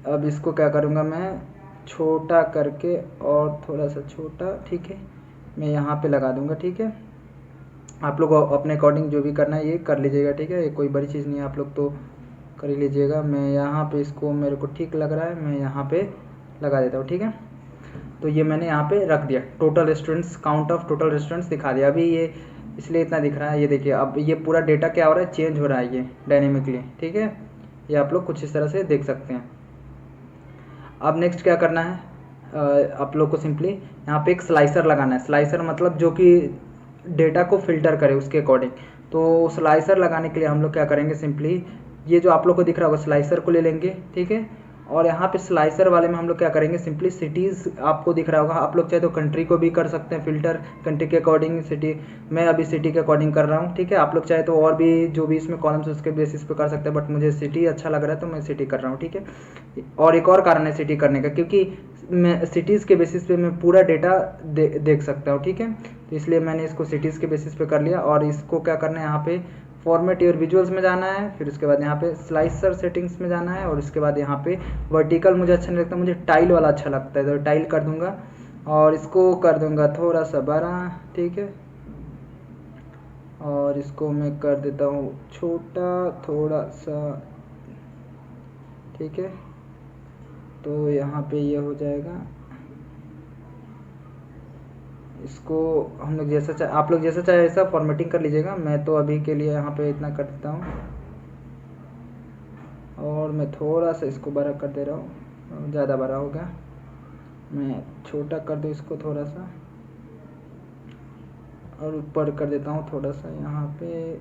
अब इसको क्या करूँगा मैं, छोटा करके और थोड़ा सा छोटा, ठीक है, मैं यहाँ पे लगा दूँगा। ठीक है, आप लोग अपने अकॉर्डिंग जो भी करना है ये कर लीजिएगा। ठीक है, ये कोई बड़ी चीज़ नहीं है, आप लोग तो कर ही लीजिएगा। मैं यहाँ पे इसको, मेरे को ठीक लग रहा है, मैं यहाँ पे लगा देता हूँ। ठीक है, तो ये मैंने यहाँ पे रख दिया, total restaurants, count of total restaurants दिखा दिया। अभी ये इसलिए इतना दिख रहा है, ये देखिए अब ये पूरा डेटा क्या हो रहा है, चेंज हो रहा है ये डायनेमिकली। ठीक है, ये आप लोग कुछ इस तरह से देख सकते हैं। अब नेक्स्ट क्या करना है, आप लोग को सिंपली यहाँ पे एक स्लाइसर लगाना है। स्लाइसर मतलब जो कि डेटा को फिल्टर करे उसके अकॉर्डिंग। तो स्लाइसर लगाने के लिए हम लोग क्या करेंगे, सिंपली ये जो आप लोग को दिख रहा होगा स्लाइसर को ले लेंगे। ठीक है, और यहाँ पे स्लाइसर वाले में हम लोग क्या करेंगे, सिंपली सिटीज़ आपको दिख रहा होगा, आप लोग चाहे तो कंट्री को भी कर सकते हैं फिल्टर, कंट्री के अकॉर्डिंग सिटी। मैं अभी सिटी के अकॉर्डिंग कर रहा हूँ। ठीक है, आप लोग चाहे तो और भी जो भी इसमें कॉलम्स उसके बेसिस पे कर सकते हैं, बट मुझे सिटी अच्छा लग रहा है तो मैं सिटी कर रहा हूँ। ठीक है, और एक और कारण है सिटी करने का, क्योंकि मैं सिटीज़ के बेसिस पे मैं पूरा डेटा देख सकता हूँ। ठीक है, तो इसलिए मैंने इसको सिटीज़ के बेसिस पे कर लिया। और इसको क्या करना है, यहाँ पे फॉर्मेट योर विजुअल्स में जाना है, फिर उसके बाद यहाँ पे स्लाइसर सेटिंग्स में जाना है, और उसके बाद यहाँ पे वर्टिकल मुझे अच्छा नहीं लगता, मुझे टाइल वाला अच्छा लगता है, तो टाइल कर दूंगा और इसको कर दूंगा थोड़ा सा बड़ा। ठीक है, और इसको मैं कर देता हूँ छोटा थोड़ा सा। ठीक है, तो यहाँ पे ये हो जाएगा। इसको हम लोग जैसा चाहे, आप लोग जैसा चाहे ऐसा फॉर्मेटिंग कर लीजिएगा। मैं तो अभी के लिए यहाँ पे इतना कर देता हूँ, और मैं थोड़ा सा इसको बड़ा कर दे रहा हूँ, ज़्यादा बड़ा हो गया, मैं छोटा कर दूँ इसको थोड़ा सा, और ऊपर कर देता हूँ थोड़ा सा यहाँ पे,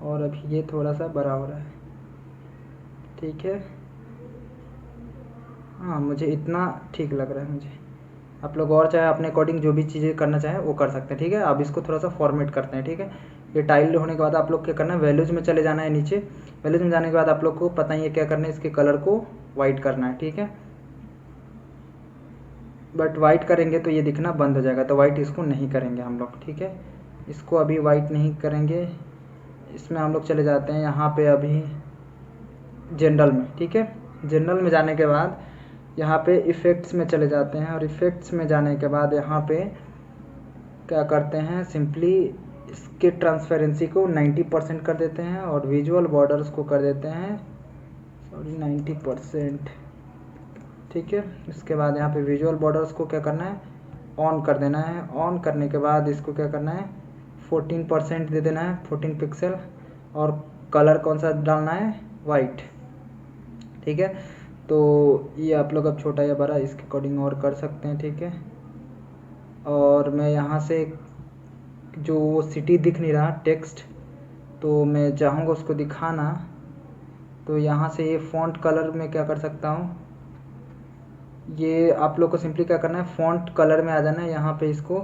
और अभी ये थोड़ा सा बड़ा हो रहा है। ठीक है, हाँ मुझे इतना ठीक लग रहा है मुझे। आप लोग और चाहे अपने अकॉर्डिंग जो भी चीज़ें करना चाहें वो कर सकते हैं। ठीक है, अब इसको थोड़ा सा फॉर्मेट करते हैं। ठीक है, ये टाइल होने के बाद आप लोग क्या करना है, वैल्यूज़ में चले जाना है नीचे। वैल्यूज़ में जाने के बाद आप लोग को पता ही है क्या करना है, इसके कलर को वाइट करना है। ठीक है, बट वाइट करेंगे तो ये दिखना बंद हो जाएगा, तो वाइट इसको नहीं करेंगे हम लोग। ठीक है, इसको अभी वाइट नहीं करेंगे, इसमें हम लोग चले जाते हैं यहाँ पे अभी जनरल में। ठीक है, जनरल में जाने के बाद यहाँ पे इफ़ेक्ट्स में चले जाते हैं, और इफ़ेक्ट्स में जाने के बाद यहाँ पे क्या करते हैं, सिंपली इसके ट्रांसपेरेंसी को 90% कर देते हैं, और विजुअल बॉर्डर्स को कर देते हैं 90%। ठीक है, इसके बाद यहाँ पे विजुअल बॉर्डर्स को क्या करना है, ऑन कर देना है। ऑन करने के बाद इसको क्या करना है, 14% दे देना है, 14 पिक्सल, और कलर कौन सा डालना है, वाइट। ठीक है, तो ये आप लोग अब छोटा या बड़ा इसके अकॉर्डिंग और कर सकते हैं। ठीक है, और मैं यहाँ से जो सिटी दिख नहीं रहा टेक्स्ट, तो मैं चाहूँगा उसको दिखाना, तो यहाँ से ये फ़ॉन्ट कलर में क्या कर सकता हूँ, ये आप लोग को सिंपली क्या करना है, फ़ॉन्ट कलर में आ जाना है, यहाँ पे इसको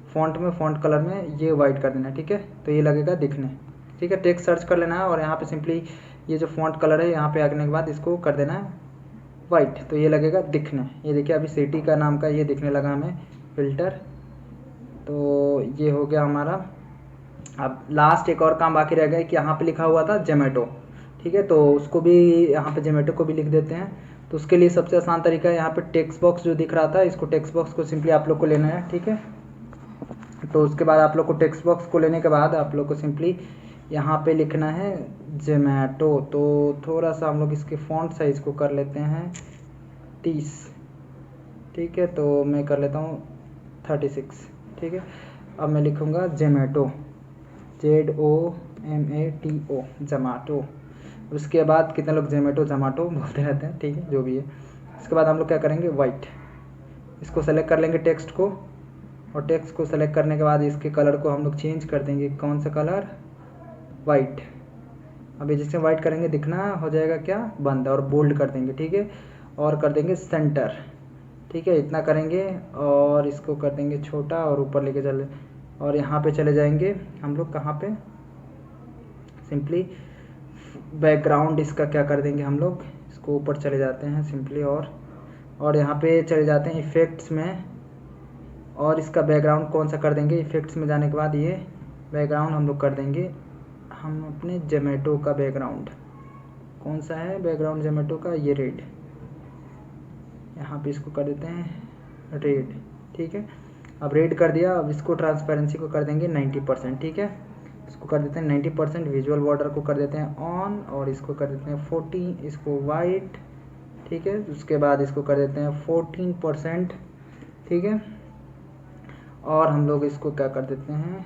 फ़ॉन्ट कलर में ये वाइट कर देना है। ठीक है, तो ये लगेगा दिखने। ठीक है, टेक्स्ट सर्च कर लेना है, और यहाँ पे सिंपली ये जो फ़ॉन्ट कलर है यहाँ पे आने के बाद इसको कर देना है वाइट, तो ये लगेगा दिखने। ये देखिए अभी सिटी का नाम का ये दिखने लगा हमें फिल्टर, तो ये हो गया हमारा। अब लास्ट एक और काम बाकी रह गया कि यहाँ पे लिखा हुआ था जोमेटो। ठीक है, तो उसको भी यहाँ पे जोमेटो को भी लिख देते हैं। तो उसके लिए सबसे आसान तरीका है, यहाँ पे टेक्स्ट बॉक्स जो दिख रहा था, इसको टेक्स्ट बॉक्स को सिंपली आप लोग को लेना है। ठीक है, तो उसके बाद आप लोग को टेक्स्ट बॉक्स को लेने के बाद आप लोग को सिंपली यहाँ पे लिखना है जोमेटो। तो थोड़ा सा हम लोग इसके फ़ॉन्ट साइज़ को कर लेते हैं 30। ठीक है, तो मैं कर लेता हूँ 36। ठीक है, अब मैं लिखूँगा जोमेटो, ZOMATO, जोमेटो। उसके बाद कितने लोग जोमेटो जमाटो बोलते रहते हैं, ठीक है, जो भी है। इसके बाद हम लोग क्या करेंगे, वाइट, इसको सेलेक्ट कर लेंगे टेक्स्ट को, और टेक्स्ट को सेलेक्ट करने के बाद इसके कलर को हम लोग चेंज कर देंगे। कौन सा कलर, वाइट। अभी जिससे वाइट करेंगे दिखना हो जाएगा क्या, बंद, और बोल्ड कर देंगे, ठीक है, और कर देंगे सेंटर, ठीक है, इतना करेंगे। और इसको कर देंगे छोटा और ऊपर लेके चले, और यहाँ पे चले जाएंगे हम लोग, कहाँ पे, सिंपली बैकग्राउंड इसका क्या कर देंगे हम लोग, इसको ऊपर चले जाते हैं सिंपली, और यहाँ पे चले जाते हैं इफ़ेक्ट्स में, और इसका बैकग्राउंड कौन सा कर देंगे, इफ़ेक्ट्स में जाने के बाद ये बैकग्राउंड हम लोग कर देंगे हम अपने जोमेटो का बैकग्राउंड। कौन सा है बैकग्राउंड जोमेटो का, ये रेड, यहाँ पे इसको कर देते हैं रेड, ठीक है। अब रेड कर दिया, अब इसको ट्रांसपेरेंसी को कर देंगे 90%, ठीक है, इसको कर देते हैं 90%। विजुअल बॉर्डर को कर देते हैं ऑन, और इसको कर देते हैं 40, इसको वाइट, ठीक है। उसके बाद इसको कर देते हैं 14%, ठीक है, और हम लोग इसको क्या कर देते हैं,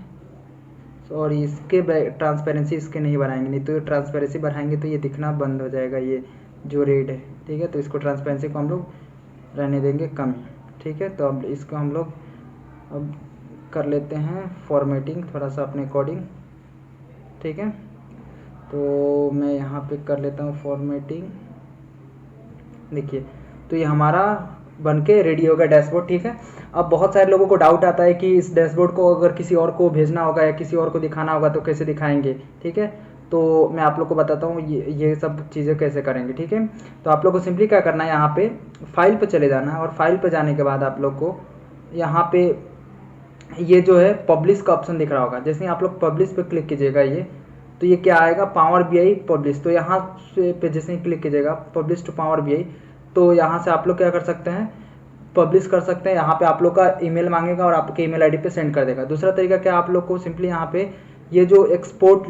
और इसके ट्रांसपेरेंसी इसके नहीं बढ़ाएंगे, नहीं तो ट्रांसपेरेंसी बढ़ाएंगे तो ये दिखना बंद हो जाएगा, ये जो रेड है, ठीक है। तो इसको ट्रांसपेरेंसी को हम लोग रहने देंगे कम, ठीक है। तो अब इसको हम लोग अब कर लेते हैं फॉर्मेटिंग थोड़ा सा अपने अकॉर्डिंग, ठीक है। तो मैं यहाँ पे कर लेता हूँ फॉर्मेटिंग, देखिए, तो ये हमारा बनके रेडी होगा डैशबोर्ड, ठीक है। अब बहुत सारे लोगों को डाउट आता है कि इस डैशबोर्ड को अगर किसी और को भेजना होगा या किसी और को दिखाना होगा तो कैसे दिखाएंगे, ठीक है। तो मैं आप लोग को बताता हूँ ये सब चीज़ें कैसे करेंगे, ठीक है। तो आप लोग को सिंपली क्या करना है, यहाँ पे फाइल पे चले जाना है, और फाइल पे जाने के बाद आप लोग को यहाँ पे ये जो है पब्लिश का ऑप्शन दिख रहा होगा। जैसे आप लोग पब्लिश पे क्लिक कीजिएगा, ये तो ये क्या आएगा, पावर बीआई पब्लिश। तो यहाँ से पे जैसे ही क्लिक कीजिएगा पब्लिश टू पावर बीआई, तो यहाँ से आप लोग क्या कर सकते हैं, पब्लिश कर सकते हैं। यहाँ पे आप लोग का ईमेल मांगेगा और आपके ईमेल आईडी पे सेंड कर देगा। दूसरा तरीका क्या, आप लोग को सिंपली यहाँ पे ये जो एक्सपोर्ट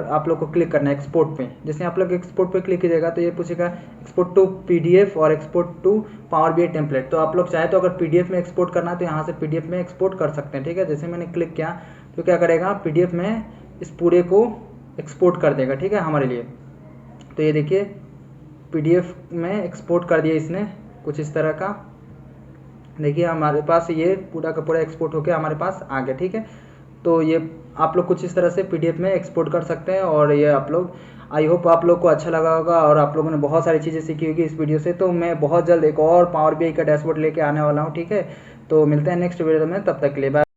आप लोग को क्लिक करना है एक्सपोर्ट पे। जैसे आप लोग एक्सपोर्ट पे क्लिक कीजिएगा तो ये पूछेगा एक्सपोर्ट टू पीडीएफ और export to power BI template. तो आप लोग चाहे तो अगर पीडीएफ में एक्सपोर्ट करना है तो यहाँ से पीडीएफ में एक्सपोर्ट कर सकते हैं, ठीक है। जैसे मैंने क्लिक किया तो क्या करेगा, पीडीएफ में इस पूरे को एक्सपोर्ट कर देगा, ठीक है, हमारे लिए। तो ये देखिए पीडीएफ में एक्सपोर्ट कर दिया इसने, कुछ इस तरह का, देखिए हमारे पास ये पूरा का पूरा एक्सपोर्ट होकर हमारे पास आ गया, ठीक है। तो ये आप लोग कुछ इस तरह से पीडीएफ में एक्सपोर्ट कर सकते हैं। और ये आप लोग, आई होप आप लोग को अच्छा लगा होगा और आप लोगों ने बहुत सारी चीज़ें सीखी होगी इस वीडियो से। तो मैं बहुत जल्द एक और पावर बीआई का डैशबोर्ड लेके आने वाला हूँ, ठीक है। तो मिलते हैं नेक्स्ट वीडियो में, तब तक के लिए बाय।